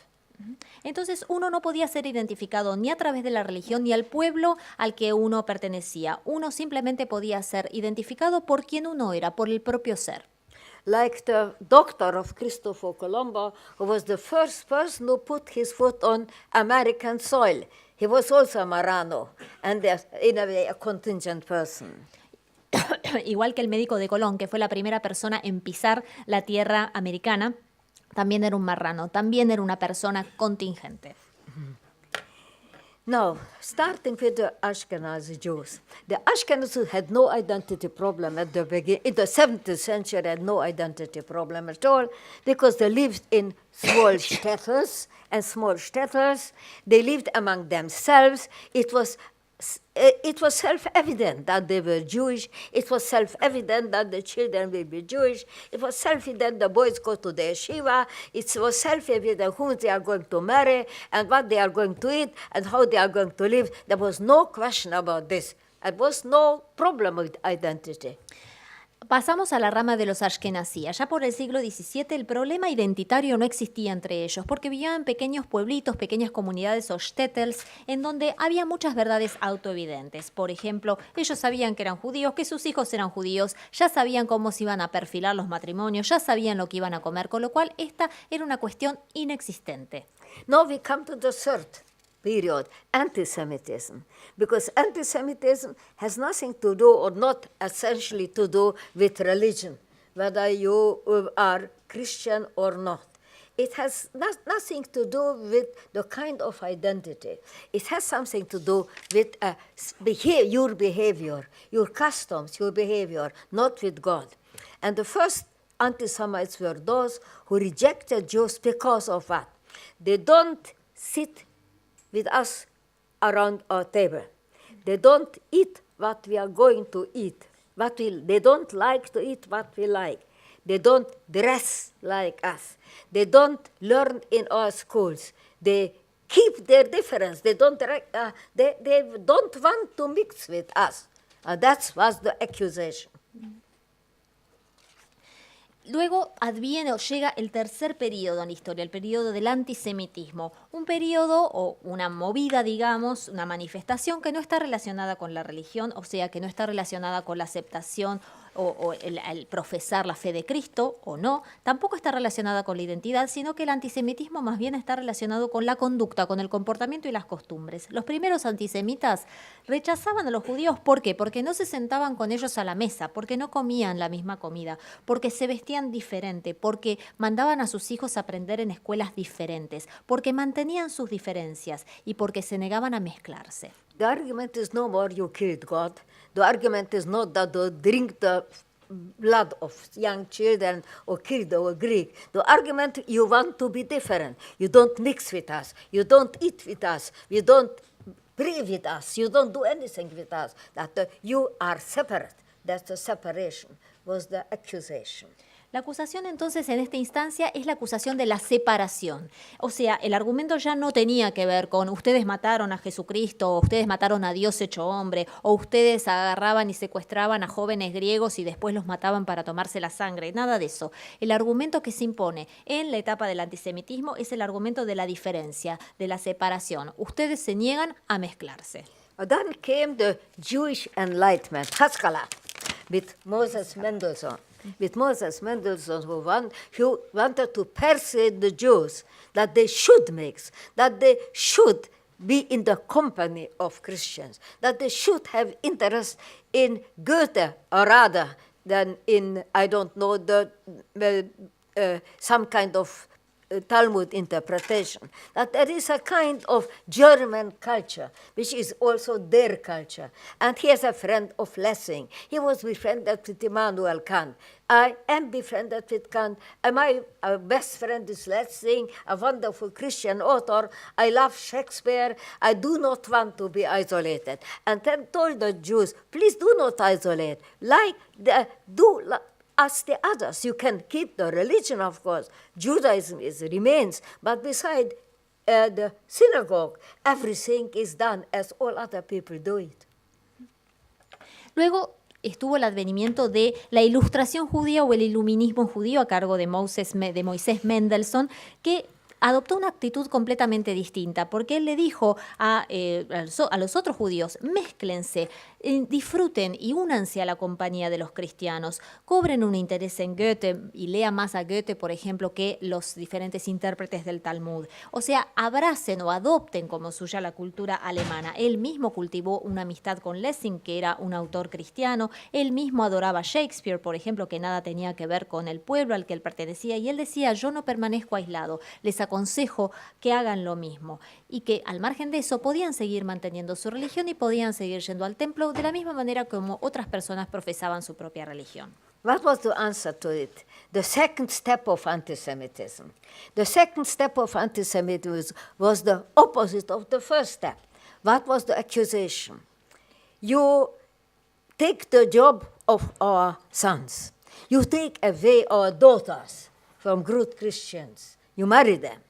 Entonces uno no podía ser identificado ni a través de la religión ni al pueblo al que uno pertenecía. Uno simplemente podía ser identificado por quien uno era, por el propio ser. Like the doctor of Christopher Colombo, who was the first person who put his foot on American soil. He was also a Marrano, and in a way a contingent person. Igual que el médico de Colón, que fue la primera persona en pisar la tierra americana, también era un marrano, también era una persona contingente. Now, starting with the Ashkenazi Jews. The Ashkenazis had no identity problem at the beginning. In the 17th century, had no identity problem at all because they lived in small shtetls and small shtetls. They lived among themselves. It was self-evident that they were Jewish. It was self-evident that the children will be Jewish. It was self-evident the boys go to the yeshiva. It was self-evident whom they are going to marry and what they are going to eat and how they are going to live. There was no question about this. There was no problem with identity. Pasamos a la rama de los Ashkenazí. Allá por el siglo XVII el problema identitario no existía entre ellos porque vivían en pequeños pueblitos, pequeñas comunidades o shtetls en donde había muchas verdades autoevidentes. Por ejemplo, ellos sabían que eran judíos, que sus hijos eran judíos, ya sabían cómo se iban a perfilar los matrimonios, ya sabían lo que iban a comer, con lo cual esta era una cuestión inexistente. Now we come to the third period, anti-Semitism, because anti-Semitism has nothing to do, or not essentially to do, with religion, whether you are Christian or not. It has nothing to do with the kind of identity. It has something to do with your behavior, your customs, your behavior, not with God. And the first anti-Semites were those who rejected Jews because of what? They don't sit with us around our table. They don't eat what we are going to eat. They don't like to eat what we like. They don't dress like us. They don't learn in our schools. They keep their difference. They don't want to mix with us. That was the accusation. Luego llega el tercer periodo en la historia, el periodo del antisemitismo. Un periodo o una movida, digamos, una manifestación que no está relacionada con la religión, o sea, que no está relacionada con la aceptación o el profesar la fe de Cristo o no, tampoco está relacionada con la identidad, sino que el antisemitismo más bien está relacionado con la conducta, con el comportamiento y las costumbres. Los primeros antisemitas rechazaban a los judíos, ¿por qué? Porque no se sentaban con ellos a la mesa, porque no comían la misma comida, porque se vestían diferente, porque mandaban a sus hijos a aprender en escuelas diferentes, porque mantenían sus diferencias y porque se negaban a mezclarse. The argument is no more you killed God. The argument is not that you drink the blood of young children or killed a Greek. The argument, you want to be different. You don't mix with us. You don't eat with us. You don't pray with us. You don't do anything with us. That you are separate. That's the separation, was the accusation. La acusación entonces en esta instancia es la acusación de la separación. O sea, el argumento ya no tenía que ver con ustedes mataron a Jesucristo, o ustedes mataron a Dios hecho hombre, o ustedes agarraban y secuestraban a jóvenes griegos y después los mataban para tomarse la sangre. Nada de eso. El argumento que se impone en la etapa del antisemitismo es el argumento de la diferencia, de la separación. Ustedes se niegan a mezclarse. Then came the Jewish Enlightenment, Haskalah, with Moses Mendelssohn. With Moses Mendelssohn, who wanted to persuade the Jews that they should mix, that they should be in the company of Christians, that they should have interest in Goethe or rather than in, I don't know, some kind of Talmud interpretation, that there is a kind of German culture, which is also their culture. And he is a friend of Lessing. He was befriended with Immanuel Kant. I am befriended with Kant. And my best friend is Lessing, a wonderful Christian author. I love Shakespeare. I do not want to be isolated. And then told the Jews, please do not isolate. As the others, you can keep the religion, of course. Judaism remains, but beside the synagogue, everything is done as all other people do it. Luego estuvo el advenimiento de la ilustración judía o el iluminismo judío a cargo de Moisés Mendelssohn, que adoptó una actitud completamente distinta, porque él le dijo a los otros judíos, mézclense, disfruten y únanse a la compañía de los cristianos, cobren un interés en Goethe y lean más a Goethe, por ejemplo, que los diferentes intérpretes del Talmud. O sea, abracen o adopten como suya la cultura alemana. Él mismo cultivó una amistad con Lessing, que era un autor cristiano. Él mismo adoraba a Shakespeare, por ejemplo, que nada tenía que ver con el pueblo al que él pertenecía. Y él decía, yo no permanezco aislado. Les aconsejo que hagan lo mismo. Y que al margen de eso podían seguir manteniendo su religión y podían seguir yendo al templo de la misma manera como otras personas profesaban su propia religión. What was the answer to it? The second step of anti-Semitism. The second step of anti-Semitism was the opposite of the first step. What was the accusation? You take the job of our sons. You take away our daughters from good Christians. You marry them,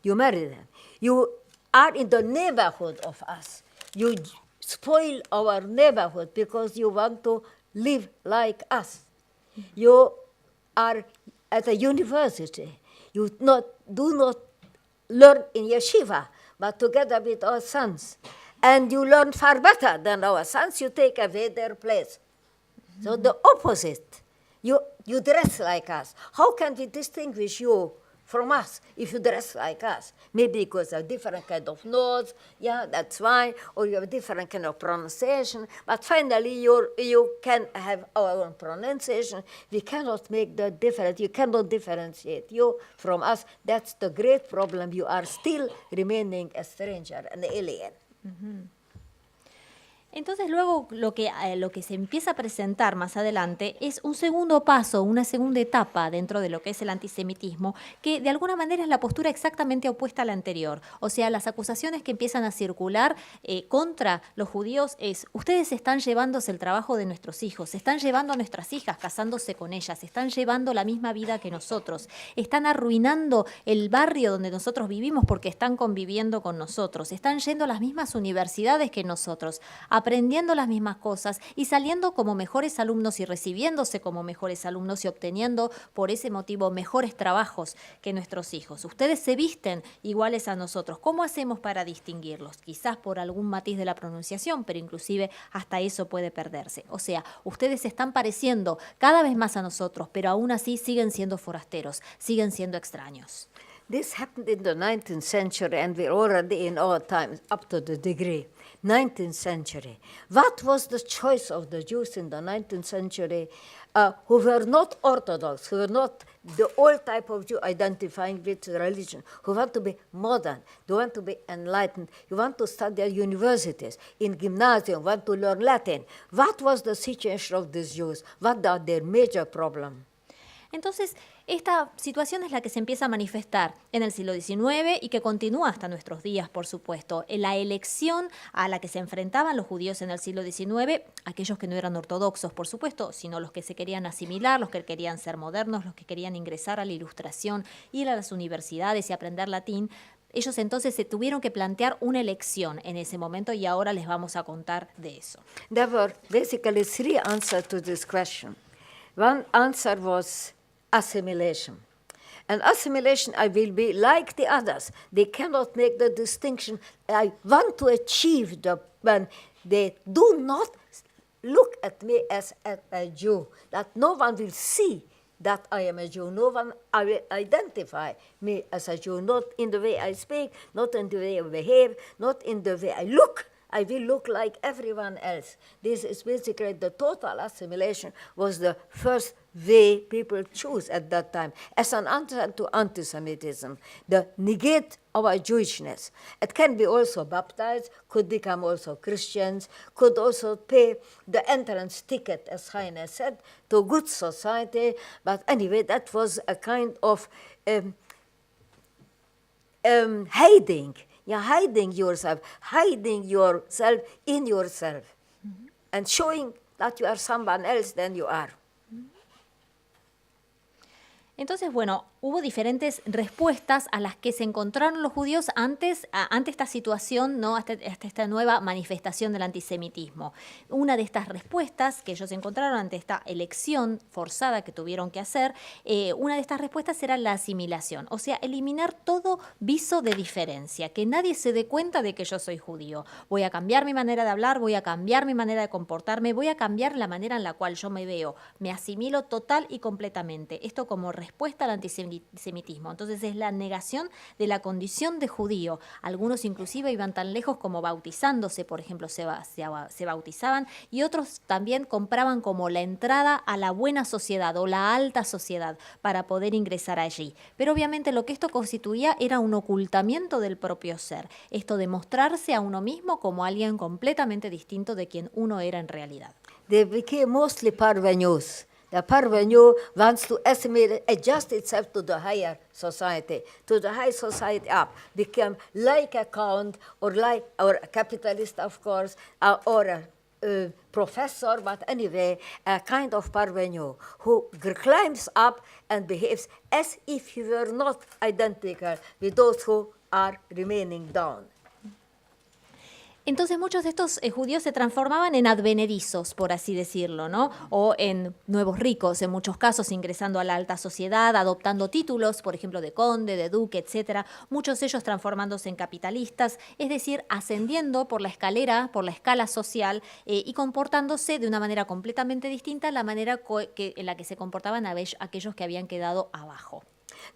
you marry them. You are in the neighborhood of us. You spoil our neighborhood because you want to live like us. You are at a university. You do not learn in yeshiva, but together with our sons. And you learn far better than our sons. You take away their place. So the opposite. You dress like us. How can we distinguish you from us if you dress like us? Maybe because of different kind of notes, yeah, that's why, or you have different kind of pronunciation. But finally, you can have our own pronunciation. We cannot make the difference. You cannot differentiate you from us. That's the great problem. You are still remaining a stranger, an alien. Uh-huh. Entonces luego lo que se empieza a presentar más adelante es un segundo paso, una segunda etapa dentro de lo que es el antisemitismo, que de alguna manera es la postura exactamente opuesta a la anterior. O sea, las acusaciones que empiezan a circular contra los judíos es: ustedes están llevándose el trabajo de nuestros hijos, se están llevando a nuestras hijas casándose con ellas, están llevando la misma vida que nosotros, están arruinando el barrio donde nosotros vivimos porque están conviviendo con nosotros, están yendo a las mismas universidades que nosotros, aprendiendo las mismas cosas y saliendo como mejores alumnos y recibiéndose como mejores alumnos y obteniendo por ese motivo mejores trabajos que nuestros hijos. Ustedes se visten iguales a nosotros. ¿Cómo hacemos para distinguirlos? Quizás por algún matiz de la pronunciación, pero inclusive hasta eso puede perderse. O sea, ustedes se están pareciendo cada vez más a nosotros, pero aún así siguen siendo forasteros, siguen siendo extraños. This happened in the 19th century, and we're already in our times up to the degree. 19th century. What was the choice of the Jews in the 19th century who were not Orthodox, who were not the old type of Jew identifying with religion, who want to be modern, who want to be enlightened, who want to study at universities, in gymnasium, want to learn Latin? What was the situation of these Jews? What are their major problems? Entonces, esta situación es la que se empieza a manifestar en el siglo XIX y que continúa hasta nuestros días, por supuesto. En la elección a la que se enfrentaban los judíos en el siglo XIX, aquellos que no eran ortodoxos, por supuesto, sino los que se querían asimilar, los que querían ser modernos, los que querían ingresar a la Ilustración, ir a las universidades y aprender latín, ellos entonces se tuvieron que plantear una elección en ese momento y ahora les vamos a contar de eso. There were basically three answers to this question. One answer was assimilation. And assimilation, I will be like the others. They cannot make the distinction. I want to achieve when they do not look at me as a Jew, that no one will see that I am a Jew. No one will identify me as a Jew, not in the way I speak, not in the way I behave, not in the way I look. I will look like everyone else. This is basically the total assimilation was the first way people choose at that time as an answer to anti-Semitism, the negate our Jewishness. It can be also baptized, could become also Christians, could also pay the entrance ticket, as Heine said, to good society. But anyway, that was a kind of hiding. You're hiding yourself in yourself, and showing that you are someone else than you are. Entonces, bueno, hubo diferentes respuestas a las que se encontraron los judíos ante esta situación, ¿no? Hasta esta nueva manifestación del antisemitismo. Una de estas respuestas que ellos encontraron ante esta elección forzada que tuvieron que hacer, una de estas respuestas era la asimilación, o sea, eliminar todo viso de diferencia, que nadie se dé cuenta de que yo soy judío. Voy a cambiar mi manera de hablar, voy a cambiar mi manera de comportarme, voy a cambiar la manera en la cual yo me veo. Me asimilo total y completamente. Esto como respuesta al antisemitismo antisemitismo. Entonces es la negación de la condición de judío. Algunos inclusive iban tan lejos como bautizándose, por ejemplo, se bautizaban, y otros también compraban como la entrada a la buena sociedad o la alta sociedad para poder ingresar allí. Pero obviamente lo que esto constituía era un ocultamiento del propio ser, esto de mostrarse a uno mismo como alguien completamente distinto de quien uno era en realidad. They became mostly parvenus. The parvenu wants to assimilate, adjust itself to the higher society, to the high society up, become like a count or a capitalist, of course, or a professor, but anyway, a kind of parvenu who climbs up and behaves as if he were not identical with those who are remaining down. Entonces muchos de estos judíos se transformaban en advenedizos, por así decirlo, ¿no? O en nuevos ricos, en muchos casos ingresando a la alta sociedad, adoptando títulos, por ejemplo, de conde, de duque, etcétera. Muchos de ellos transformándose en capitalistas, es decir, ascendiendo por la escala social y comportándose de una manera completamente distinta a la manera en la que se comportaban aquellos que habían quedado abajo.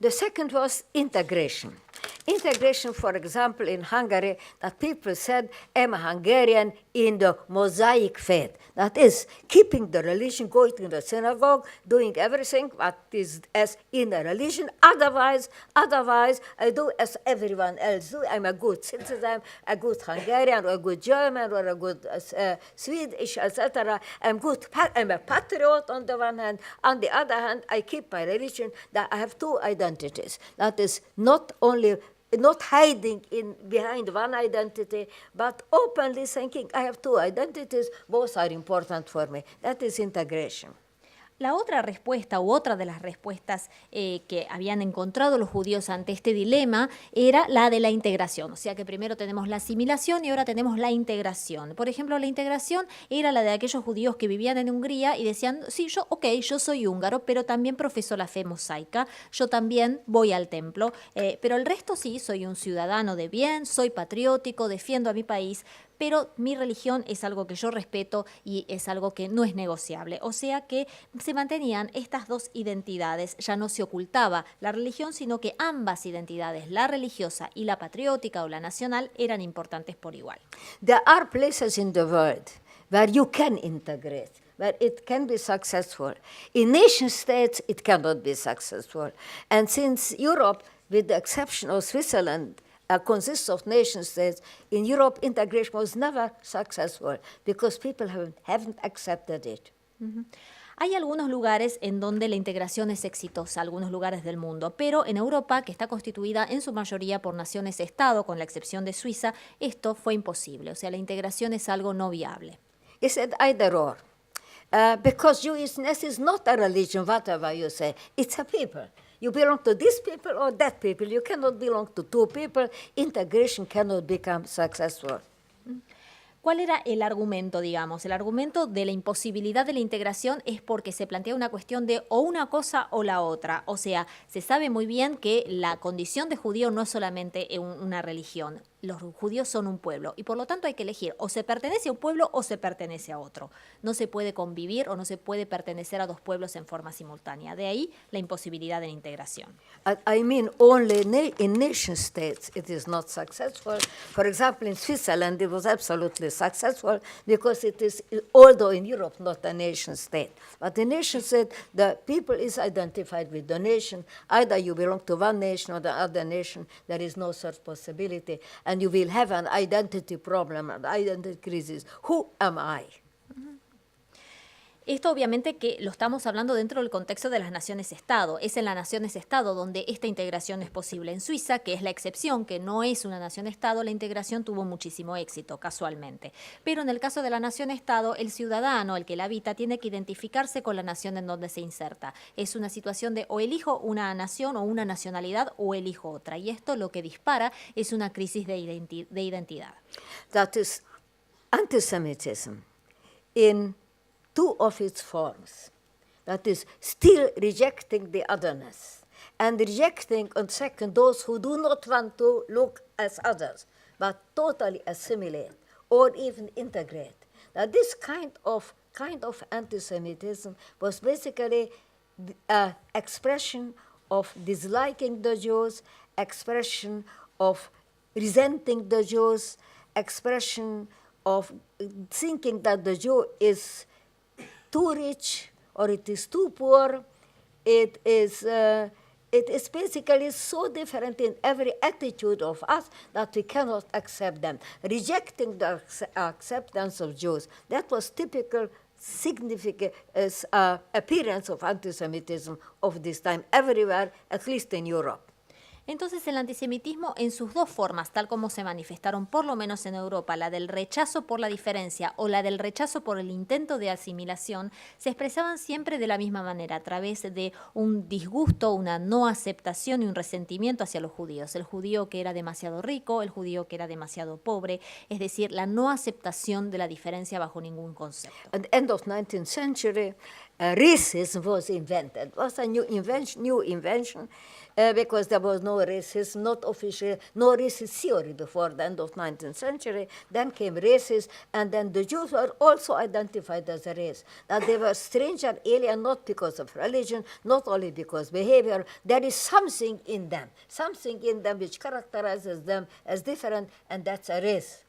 The second was integration. Integration, for example, in Hungary, that people said, I'm a Hungarian in the Mosaic faith. That is, keeping the religion, going to the synagogue, doing everything what is as in the religion. Otherwise, I do as everyone else do. I'm a good citizen, a good Hungarian, or a good German, or a good Swedish, etc. I'm a patriot on the one hand. On the other hand, I keep my religion. That I have two identities. That is not hiding behind one identity, but openly thinking, I have two identities, both are important for me. That is integration. La otra respuesta u otra de las respuestas que habían encontrado los judíos ante este dilema era la de la integración. O sea que primero tenemos la asimilación y ahora tenemos la integración. Por ejemplo, la integración era la de aquellos judíos que vivían en Hungría y decían, sí, yo soy húngaro, pero también profeso la fe mosaica, yo también voy al templo, pero el resto sí, soy un ciudadano de bien, soy patriótico, defiendo a mi país, pero mi religión es algo que yo respeto y es algo que no es negociable. O sea que se mantenían estas dos identidades, ya no se ocultaba la religión, sino que ambas identidades, la religiosa y la patriótica o la nacional, eran importantes por igual. There are places in the world where you can integrate, where it can be successful. In nation states, it cannot be successful. And since Europe, with the exception of Switzerland, consists of nation states, in Europe integration was never successful because people haven't accepted it. Uh-huh. Hay algunos lugares en donde la integración es exitosa, algunos lugares del mundo, pero en Europa, que está constituida en su mayoría por naciones-estado, con la excepción de Suiza, esto fue imposible. O sea, la integración es algo no viable. He said either or. Because Jewishness is not a religion, whatever you say. It's a people. You belong to this people or that people. You cannot belong to two people. Integration cannot become successful. ¿Cuál era el argumento, digamos? El argumento de la imposibilidad de la integración es porque se plantea una cuestión de o una cosa o la otra. O sea, se sabe muy bien que la condición de judío no es solamente una religión. Los judíos son un pueblo y por lo tanto hay que elegir o se pertenece a un pueblo o se pertenece a otro. No se puede convivir o no se puede pertenecer a dos pueblos en forma simultánea. De ahí la imposibilidad de la integración. I mean, only in nation states it is not successful. For example, in Switzerland it was absolutely successful because it is, although in Europe not a nation state, but in nation state the people is identified with the nation. Either you belong to one nation or the other nation. There is no such possibility. And you will have an identity problem, an identity crisis. Who am I? Esto obviamente que lo estamos hablando dentro del contexto de las naciones-estado. Es en las naciones-estado donde esta integración es posible. En Suiza, que es la excepción, que no es una nación-estado, la integración tuvo muchísimo éxito, casualmente. Pero en el caso de la nación-estado, el ciudadano, el que la habita, tiene que identificarse con la nación en donde se inserta. Es una situación de o elijo una nación o una nacionalidad o elijo otra. Y esto lo que dispara es una crisis de identidad. That is antisemitism in two of its forms. That is, still rejecting the otherness and rejecting, on second, those who do not want to look as others, but totally assimilate or even integrate. Now, this kind of anti-Semitism was basically an expression of disliking the Jews, expression of resenting the Jews, expression of thinking that the Jew is too rich or it is too poor. It is basically so different in every attitude of us that we cannot accept them. Rejecting the acceptance of Jews, that was typical significant appearance of anti-Semitism of this time everywhere, at least in Europe. Entonces el antisemitismo en sus dos formas, tal como se manifestaron por lo menos en Europa, la del rechazo por la diferencia o la del rechazo por el intento de asimilación, se expresaban siempre de la misma manera, a través de un disgusto, una no aceptación y un resentimiento hacia los judíos. El judío que era demasiado rico, el judío que era demasiado pobre, es decir, la no aceptación de la diferencia bajo ningún concepto. At the end of 19th century, racism was invented. It was a new invention because there was no racism, not official, no racist theory before the end of 19th century. Then came racism, and then the Jews were also identified as a race. That they were strange and alien not because of religion, not only because behavior. There is something in them which characterizes them as different, and that's a race.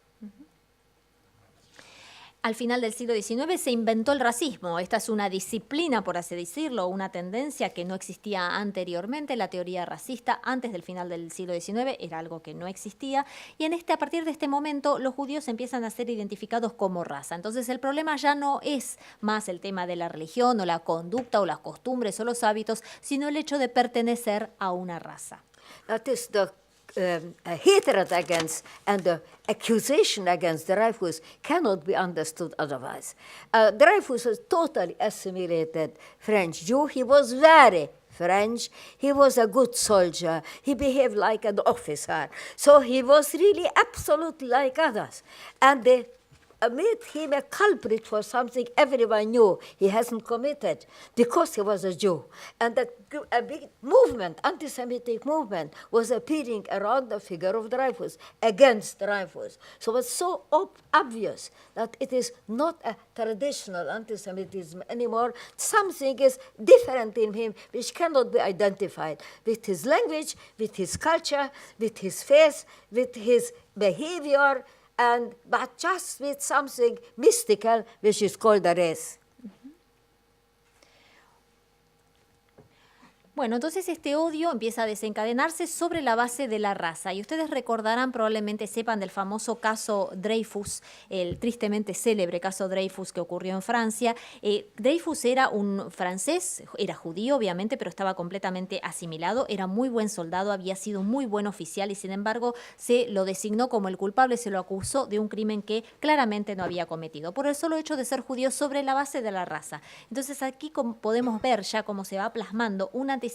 Al final del siglo XIX se inventó el racismo. Esta es una disciplina, por así decirlo, una tendencia que no existía anteriormente. La teoría racista antes del final del siglo XIX era algo que no existía. Y a partir de este momento los judíos empiezan a ser identificados como raza. Entonces el problema ya no es más el tema de la religión o la conducta o las costumbres o los hábitos, sino el hecho de pertenecer a una raza. That is the hatred against and the accusation against Dreyfus cannot be understood otherwise. Dreyfus was totally assimilated French Jew. He was very French. He was a good soldier. He behaved like an officer. So he was really absolutely like others. And they made him a culprit for something everyone knew he hasn't committed because he was a Jew. And that a big movement, anti-Semitic movement, was appearing around the figure of Dreyfus, against Dreyfus. So it's so obvious that it is not a traditional anti-Semitism anymore. Something is different in him which cannot be identified with his language, with his culture, with his face, with his behavior, but just with something mystical, which is called a race. Bueno, entonces este odio empieza a desencadenarse sobre la base de la raza. Y ustedes recordarán, probablemente sepan del famoso caso Dreyfus, el tristemente célebre caso Dreyfus que ocurrió en Francia. Dreyfus era un francés, era judío obviamente, pero estaba completamente asimilado, era muy buen soldado, había sido un muy buen oficial y sin embargo se lo designó como el culpable, se lo acusó de un crimen que claramente no había cometido, por el solo hecho de ser judío sobre la base de la raza. Entonces aquí podemos ver ya cómo se va plasmando un antisemitismo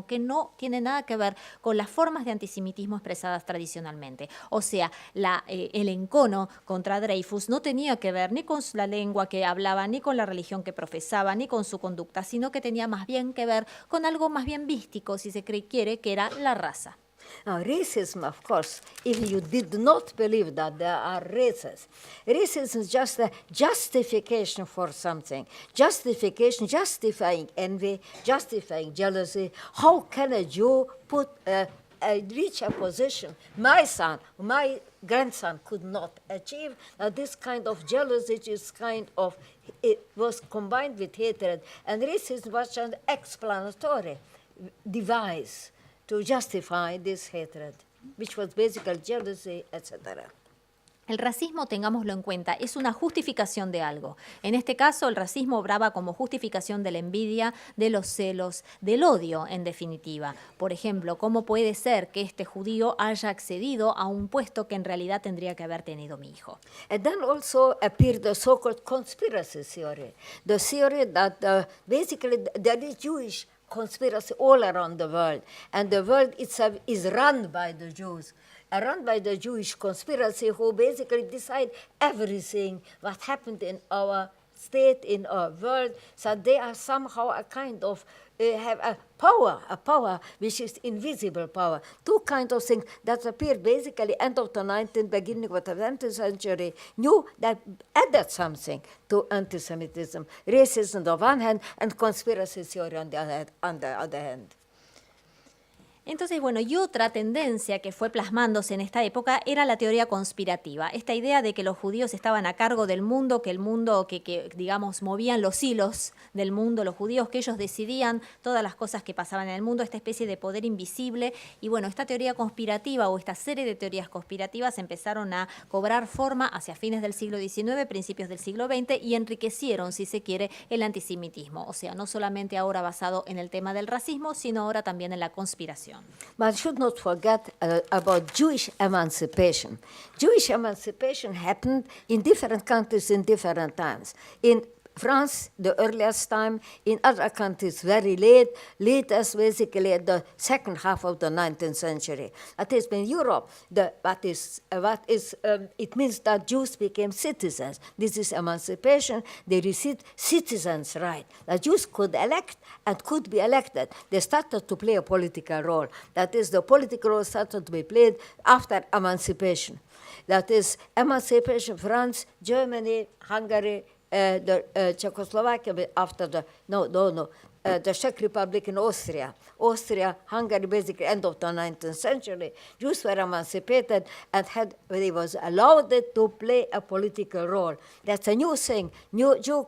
que no tiene nada que ver con las formas de antisemitismo expresadas tradicionalmente. O sea, el encono contra Dreyfus no tenía que ver ni con la lengua que hablaba, ni con la religión que profesaba, ni con su conducta, sino que tenía más bien que ver con algo más bien místico, si se quiere, que era la raza. Now, racism, of course, if you did not believe that there are races, racism is just a justification for something, justifying envy, justifying jealousy. How can a Jew reach a position my grandson could not achieve? This kind of jealousy it was combined with hatred, and racism was an explanatory device to justify this hatred, which was basically jealousy, etc. El racismo, tengámoslo en cuenta, es una justificación de algo. En este caso, el racismo obraba como justificación de la envidia, de los celos, del odio, en definitiva. Por ejemplo, ¿cómo puede ser que este judío haya accedido a un puesto que en realidad tendría que haber tenido mi hijo? And then also appeared the so-called conspiracy theory, the theory that basically there is Jewish conspiracy all around the world, and the world itself is run by the Jews, run by the Jewish conspiracy who basically decide everything what happened in our state, in our world. So they are somehow a kind of have a power which is invisible power. Two kinds of things that appeared basically end of the 19th, beginning of the 20th century, knew that added something to anti-Semitism, racism on the one hand and conspiracy theory on the other hand. Entonces, bueno, y otra tendencia que fue plasmándose en esta época era la teoría conspirativa. Esta idea de que los judíos estaban a cargo del mundo, que el mundo, que digamos, movían los hilos del mundo, los judíos, que ellos decidían todas las cosas que pasaban en el mundo, esta especie de poder invisible. Y bueno, esta teoría conspirativa o esta serie de teorías conspirativas empezaron a cobrar forma hacia fines del siglo XIX, principios del siglo XX, y enriquecieron, si se quiere, el antisemitismo. O sea, no solamente ahora basado en el tema del racismo, sino ahora también en la conspiración. But I should not forget about Jewish emancipation. Jewish emancipation happened in different countries in different times. In France, the earliest time, in other countries, very late as basically at the second half of the 19th century. That is, in Europe, it means that Jews became citizens. This is emancipation. They received citizens' right. The Jews could elect and could be elected. They started to play a political role. That is, the political role started to be played after emancipation. That is, emancipation, France, Germany, Hungary, Czechoslovakia after the the Czech Republic in Austria, Hungary, basically end of the 19th century. Jews were emancipated and they was allowed to play a political role. That's a new thing. Jew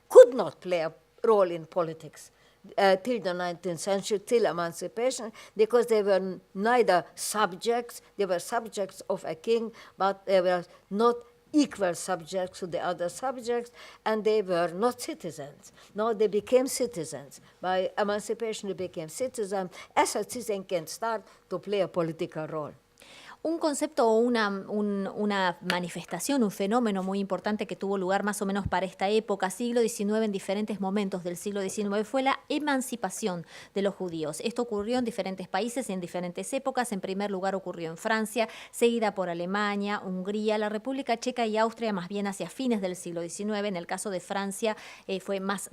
could not play a role in politics till the 19th century, till emancipation, because they were neither subjects, they were subjects of a king, but they were not equal subjects to the other subjects, and they were not citizens. No, they became citizens. By emancipation, they became citizens. As a citizen can start to play a political role. Un concepto o una manifestación, un fenómeno muy importante que tuvo lugar más o menos para esta época, siglo XIX, en diferentes momentos del siglo XIX, fue la emancipación de los judíos. Esto ocurrió en diferentes países, en diferentes épocas. En primer lugar ocurrió en Francia, seguida por Alemania, Hungría, la República Checa y Austria, más bien hacia fines del siglo XIX. En el caso de Francia fue más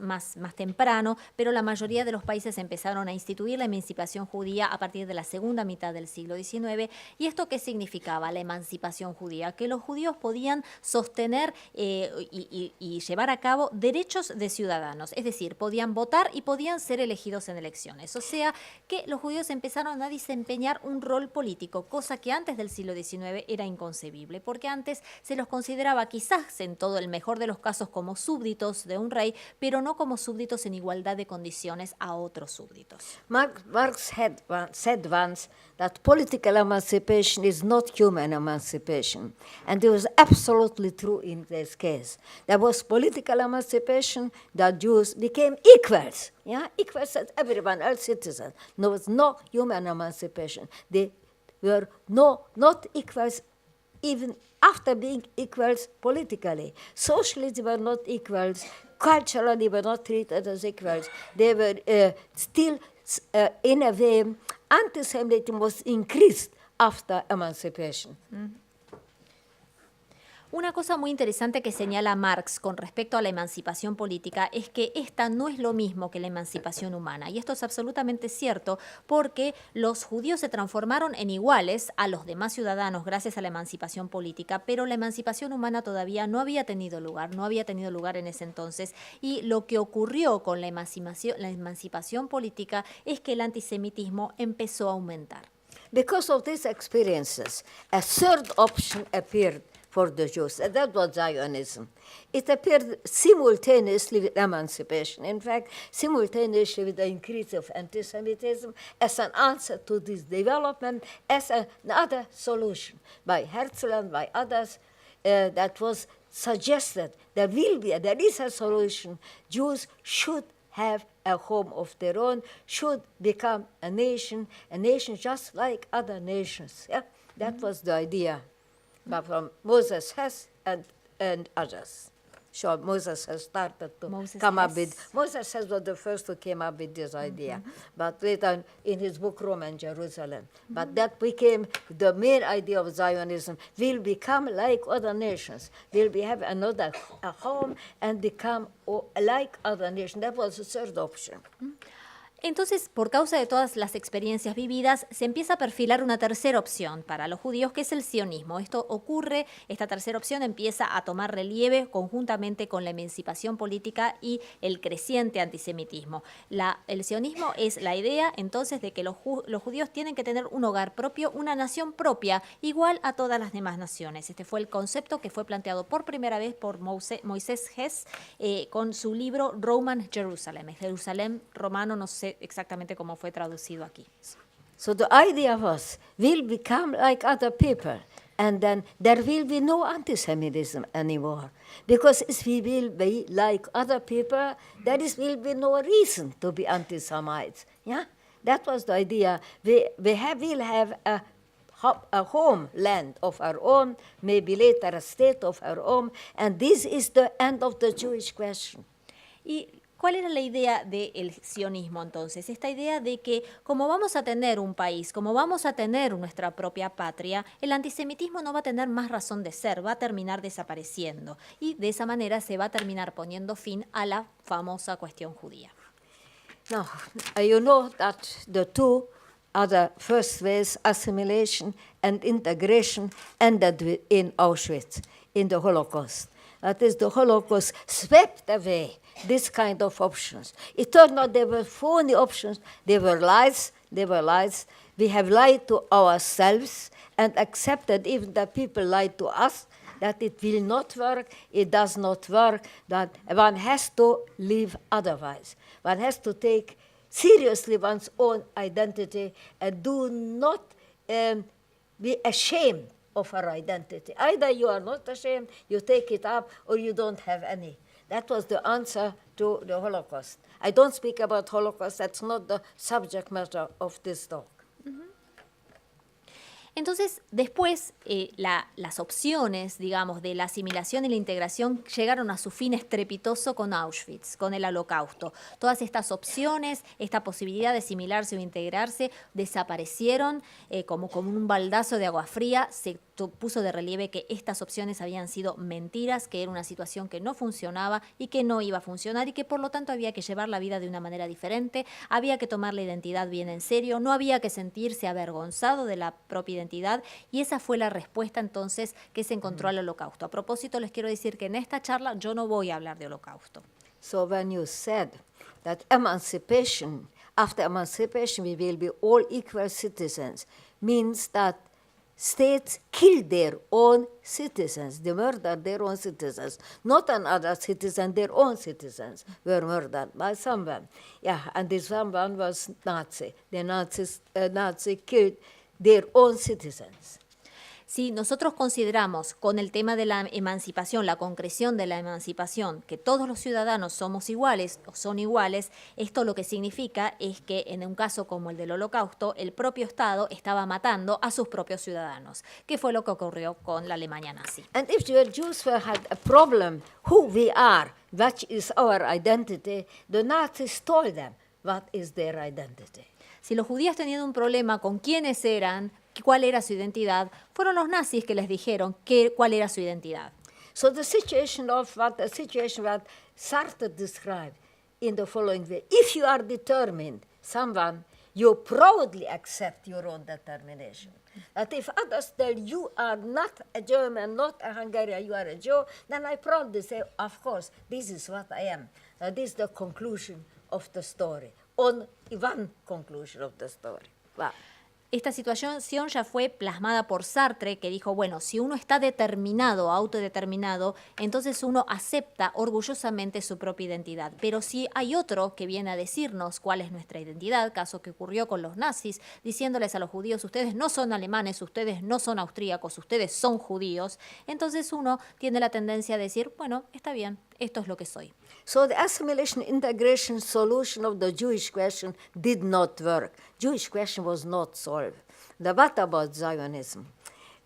temprano, pero la mayoría de los países empezaron a instituir la emancipación judía a partir de la segunda mitad del siglo XIX. ¿Y esto qué significaba la emancipación judía? Que los judíos podían sostener y llevar a cabo derechos de ciudadanos, es decir, podían votar y podían ser elegidos en elecciones. O sea, que los judíos empezaron a desempeñar un rol político, cosa que antes del siglo XIX era inconcebible, porque antes se los consideraba quizás en todo el mejor de los casos como súbditos de un rey, pero no como súbditos en igualdad de condiciones a otros súbditos. Marx said once that political emancipation is not human emancipation. And it was absolutely true in this case. There was political emancipation, that Jews became equals, equals as everyone else citizens. There was no human emancipation. They were not equals even after being equals politically. Socially, they were not equals. Culturally, they were not treated as equals. They were still, in a way, anti-Semitism was increased after emancipation. Una cosa muy interesante que señala Marx con respecto a la emancipación política es que esta no es lo mismo que la emancipación humana. Y esto es absolutamente cierto porque los judíos se transformaron en iguales a los demás ciudadanos gracias a la emancipación política, pero la emancipación humana todavía no había tenido lugar en ese entonces. Y lo que ocurrió con la emancipación política es que el antisemitismo empezó a aumentar. Because of these experiences, a third option appeared for the Jews, and that was Zionism. It appeared simultaneously with emancipation, in fact, simultaneously with the increase of anti-Semitism, as an answer to this development, as another solution by Herzl and by others that was suggested there is a solution. Jews should have a home of their own, should become a nation just like other nations. Yeah? That was the idea. But from Moses Hess and others. So Moses has started to Moses Hess was the first who came up with this idea. But later in his book, Rome and Jerusalem. But that became the main idea of Zionism. We'll become like other nations. We'll have a home and become like other nations. That was the third option. Entonces, por causa de todas las experiencias vividas, se empieza a perfilar una tercera opción para los judíos, que es el sionismo. Esto ocurre, esta tercera opción empieza a tomar relieve conjuntamente con la emancipación política y el creciente antisemitismo. El sionismo es la idea, entonces, de que los judíos tienen que tener un hogar propio, una nación propia, igual a todas las demás naciones. Este fue el concepto que fue planteado por primera vez por Moisés Hess con su libro Roman Jerusalem, Jerusalén romano, no sé exactamente cómo fue traducido aquí. So the idea was, we'll become like other people, and then there will be no anti-Semitism anymore. Because if we will be like other people, will be no reason to be anti-Semites. Yeah? That was the idea. We'll have a homeland of our own, maybe later a state of our own, and this is the end of the Jewish question. ¿Y cuál era la idea del sionismo entonces? Esta idea de que como vamos a tener un país, como vamos a tener nuestra propia patria, el antisemitismo no va a tener más razón de ser, va a terminar desapareciendo. Y de esa manera se va a terminar poniendo fin a la famosa cuestión judía. Now, you know that the two other first ways, assimilation and integration, ended in Auschwitz, in the Holocaust. That is, the Holocaust swept away this kind of options. It turned out they were phony options. They were lies. They were lies. We have lied to ourselves and accepted even that people lied to us, that it will not work, it does not work, that one has to live otherwise. One has to take seriously one's own identity and do not be ashamed of our identity. Either you are not ashamed, you take it up, or you don't have any. That was the answer to the Holocaust. I don't speak about Holocaust, that's not the subject matter of this talk. Entonces, después, las opciones, digamos, de la asimilación y la integración llegaron a su fin estrepitoso con Auschwitz, con el Holocausto. Todas estas opciones, esta posibilidad de asimilarse o integrarse, desaparecieron como un baldazo de agua fría. Se puso de relieve que estas opciones habían sido mentiras, que era una situación que no funcionaba y que no iba a funcionar y que por lo tanto había que llevar la vida de una manera diferente, había que tomar la identidad bien en serio, no había que sentirse avergonzado de la propia identidad, y esa fue la respuesta entonces que se encontró al Holocausto. A propósito, les quiero decir que en esta charla yo no voy a hablar de Holocausto. So when you said that emancipation, after emancipation we will be all equal citizens, means that states kill their own citizens, they murder their own citizens, not another citizen, their own citizens were murdered by someone. Yeah, and this someone was Nazi. The Nazi killed their own citizens. Si nosotros consideramos con el tema de la emancipación, la concreción de la emancipación, que todos los ciudadanos somos iguales o son iguales, esto lo que significa es que en un caso como el del Holocausto, el propio Estado estaba matando a sus propios ciudadanos, que fue lo que ocurrió con la Alemania nazi. And if the Jews had a problem who we are, what is our identity, the Nazis told them what is their identity. Si los judíos tenían un problema con quiénes eran, cuál era su identidad, fueron los nazis que les dijeron cuál era su identidad. So the situation what Sartre described in the following way: if you are determined, someone, you proudly accept your own determination. That if others tell you are not a German, not a Hungarian, you are a Jew, then I proudly say, of course, this is what I am. This is the conclusion of the story. On one conclusion of the story. Wow. Esta situación ya fue plasmada por Sartre, que dijo, bueno, si uno está determinado, autodeterminado, entonces uno acepta orgullosamente su propia identidad. Pero si hay otro que viene a decirnos cuál es nuestra identidad, caso que ocurrió con los nazis, diciéndoles a los judíos, ustedes no son alemanes, ustedes no son austríacos, ustedes son judíos, entonces uno tiene la tendencia a decir, bueno, está bien, esto es lo que soy. So the assimilation integration solution of the Jewish question did not work. Jewish question was not solved. What about Zionism?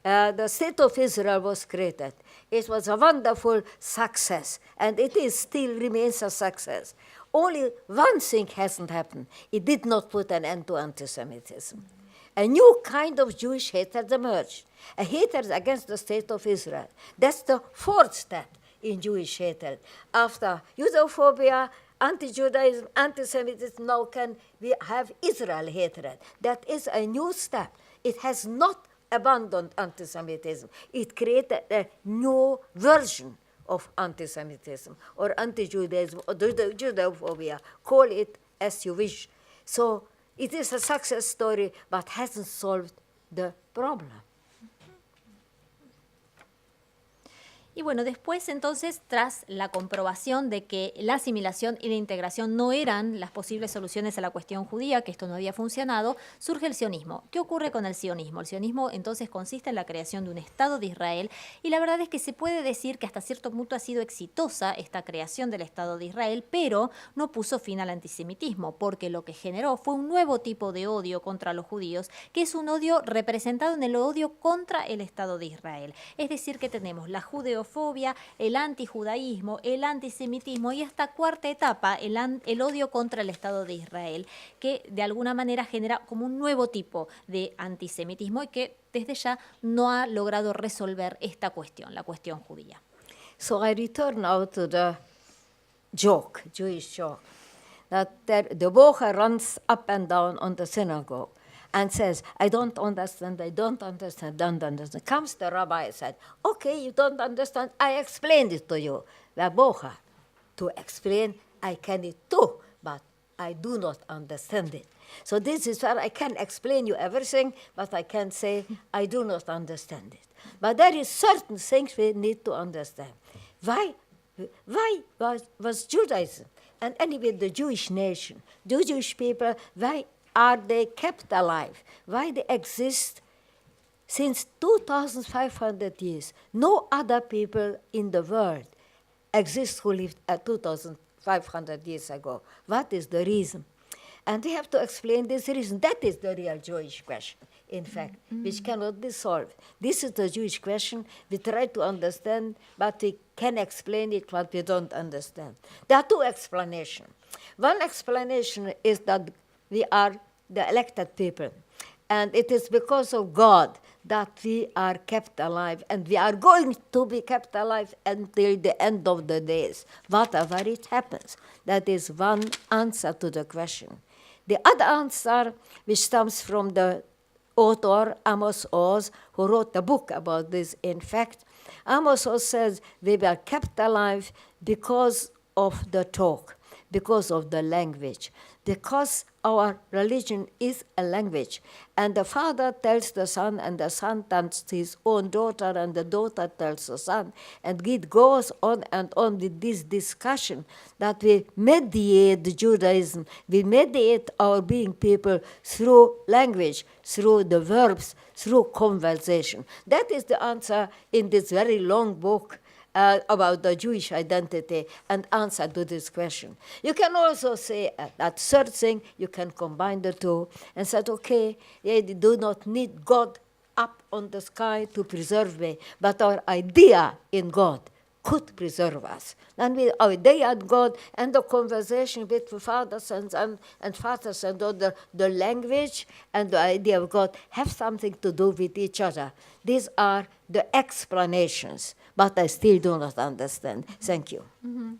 The state of Israel was created. It was a wonderful success, and it still remains a success. Only one thing hasn't happened. It did not put an end to anti-Semitism. A new kind of Jewish hatred emerged, a hatred against the state of Israel. That's the fourth step in Jewish hatred. After Judophobia, anti-Judaism, anti-Semitism, now we have Israel hatred. That is a new step. It has not abandoned anti-Semitism. It created a new version of anti-Semitism or anti-Judaism or Judeophobia. Call it as you wish. So it is a success story, but hasn't solved the problem. Y bueno, después entonces, tras la comprobación de que la asimilación y la integración no eran las posibles soluciones a la cuestión judía, que esto no había funcionado, surge el sionismo. ¿Qué ocurre con el sionismo? El sionismo entonces consiste en la creación de un Estado de Israel y la verdad es que se puede decir que hasta cierto punto ha sido exitosa esta creación del Estado de Israel, pero no puso fin al antisemitismo, porque lo que generó fue un nuevo tipo de odio contra los judíos, que es un odio representado en el odio contra el Estado de Israel. Es decir, que tenemos la judeofobia, el antijudaísmo, el antisemitismo y esta cuarta etapa, el odio contra el Estado de Israel, que de alguna manera genera como un nuevo tipo de antisemitismo y que desde ya no ha logrado resolver esta cuestión, la cuestión judía. So I return now to the joke, Jewish joke, that the bocher runs up and down on the synagogue and says, I don't understand, don't understand. Comes the rabbi and said, okay, you don't understand, I explained it to you. The bocher, to explain, I can it too, but I do not understand it. So this is where I can explain you everything, but I can't say I do not understand it. But there is certain things we need to understand. Why was Judaism, and anyway the Jewish nation, the Jewish people, why are they kept alive? Why they exist since 2,500 years? No other people in the world exist who lived 2,500 years ago. What is the reason? And we have to explain this reason. That is the real Jewish question, in fact, which cannot be solved. This is the Jewish question. We try to understand, but we can explain it, but we don't understand. There are two explanations. One explanation is that we are the elected people, and it is because of God that we are kept alive, and we are going to be kept alive until the end of the days, whatever it happens. That is one answer to the question. The other answer, which stems from the author Amos Oz, who wrote a book about this, in fact, Amos Oz says we were kept alive because of the talk, because of the language, because our religion is a language. And the father tells the son, and the son tells his own daughter, and the daughter tells the son. And it goes on and on with this discussion that we mediate Judaism, we mediate our being people through language, through the verbs, through conversation. That is the answer in this very long book about the Jewish identity and answer to this question. You can also say that third thing, you can combine the two and say, okay, they do not need God up on the sky to preserve me, but our idea in God could preserve us. And with our idea in God and the conversation with the fathers and fathers and the language and the idea of God have something to do with each other. These are the explanations, but I still do not understand. Thank you. Mm-hmm.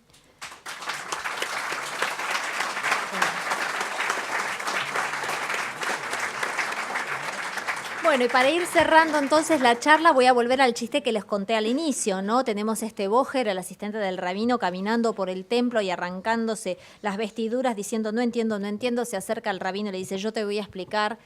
Bueno, y para ir cerrando entonces la charla, voy a volver al chiste que les conté al inicio, ¿no? Tenemos este bocher, el asistente del rabino, caminando por el templo y arrancándose las vestiduras diciendo, no entiendo, se acerca al rabino y le dice, yo te voy a explicar,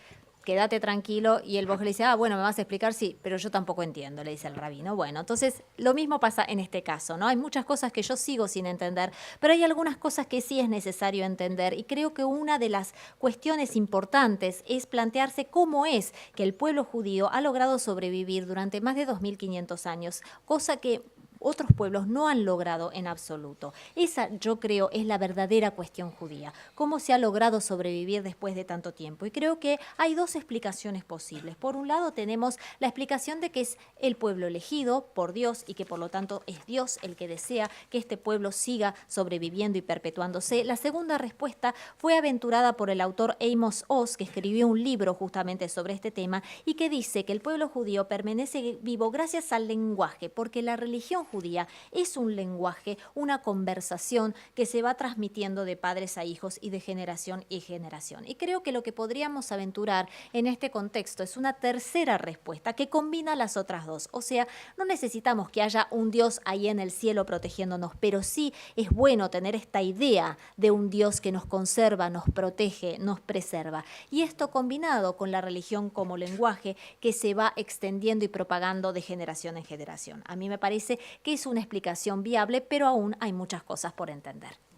quédate tranquilo, y el bojer le dice, bueno, ¿me vas a explicar? Sí, pero yo tampoco entiendo, le dice el rabino. Bueno, entonces lo mismo pasa en este caso, ¿no? Hay muchas cosas que yo sigo sin entender, pero hay algunas cosas que sí es necesario entender, y creo que una de las cuestiones importantes es plantearse cómo es que el pueblo judío ha logrado sobrevivir durante más de 2.500 años, cosa que otros pueblos no han logrado en absoluto. Esa, yo creo, es la verdadera cuestión judía. ¿Cómo se ha logrado sobrevivir después de tanto tiempo? Y creo que hay dos explicaciones posibles. Por un lado, tenemos la explicación de que es el pueblo elegido por Dios y que por lo tanto es Dios el que desea que este pueblo siga sobreviviendo y perpetuándose. La segunda respuesta fue aventurada por el autor Amos Oz, que escribió un libro justamente sobre este tema y que dice que el pueblo judío permanece vivo gracias al lenguaje, porque la religión judía es un lenguaje, una conversación que se va transmitiendo de padres a hijos y de generación y generación. Y creo que lo que podríamos aventurar en este contexto es una tercera respuesta que combina las otras dos. O sea, no necesitamos que haya un Dios ahí en el cielo protegiéndonos, pero sí es bueno tener esta idea de un Dios que nos conserva, nos protege, nos preserva. Y esto combinado con la religión como lenguaje que se va extendiendo y propagando de generación en generación. A mí me parece que es una explicación viable, pero aún hay muchas cosas por entender.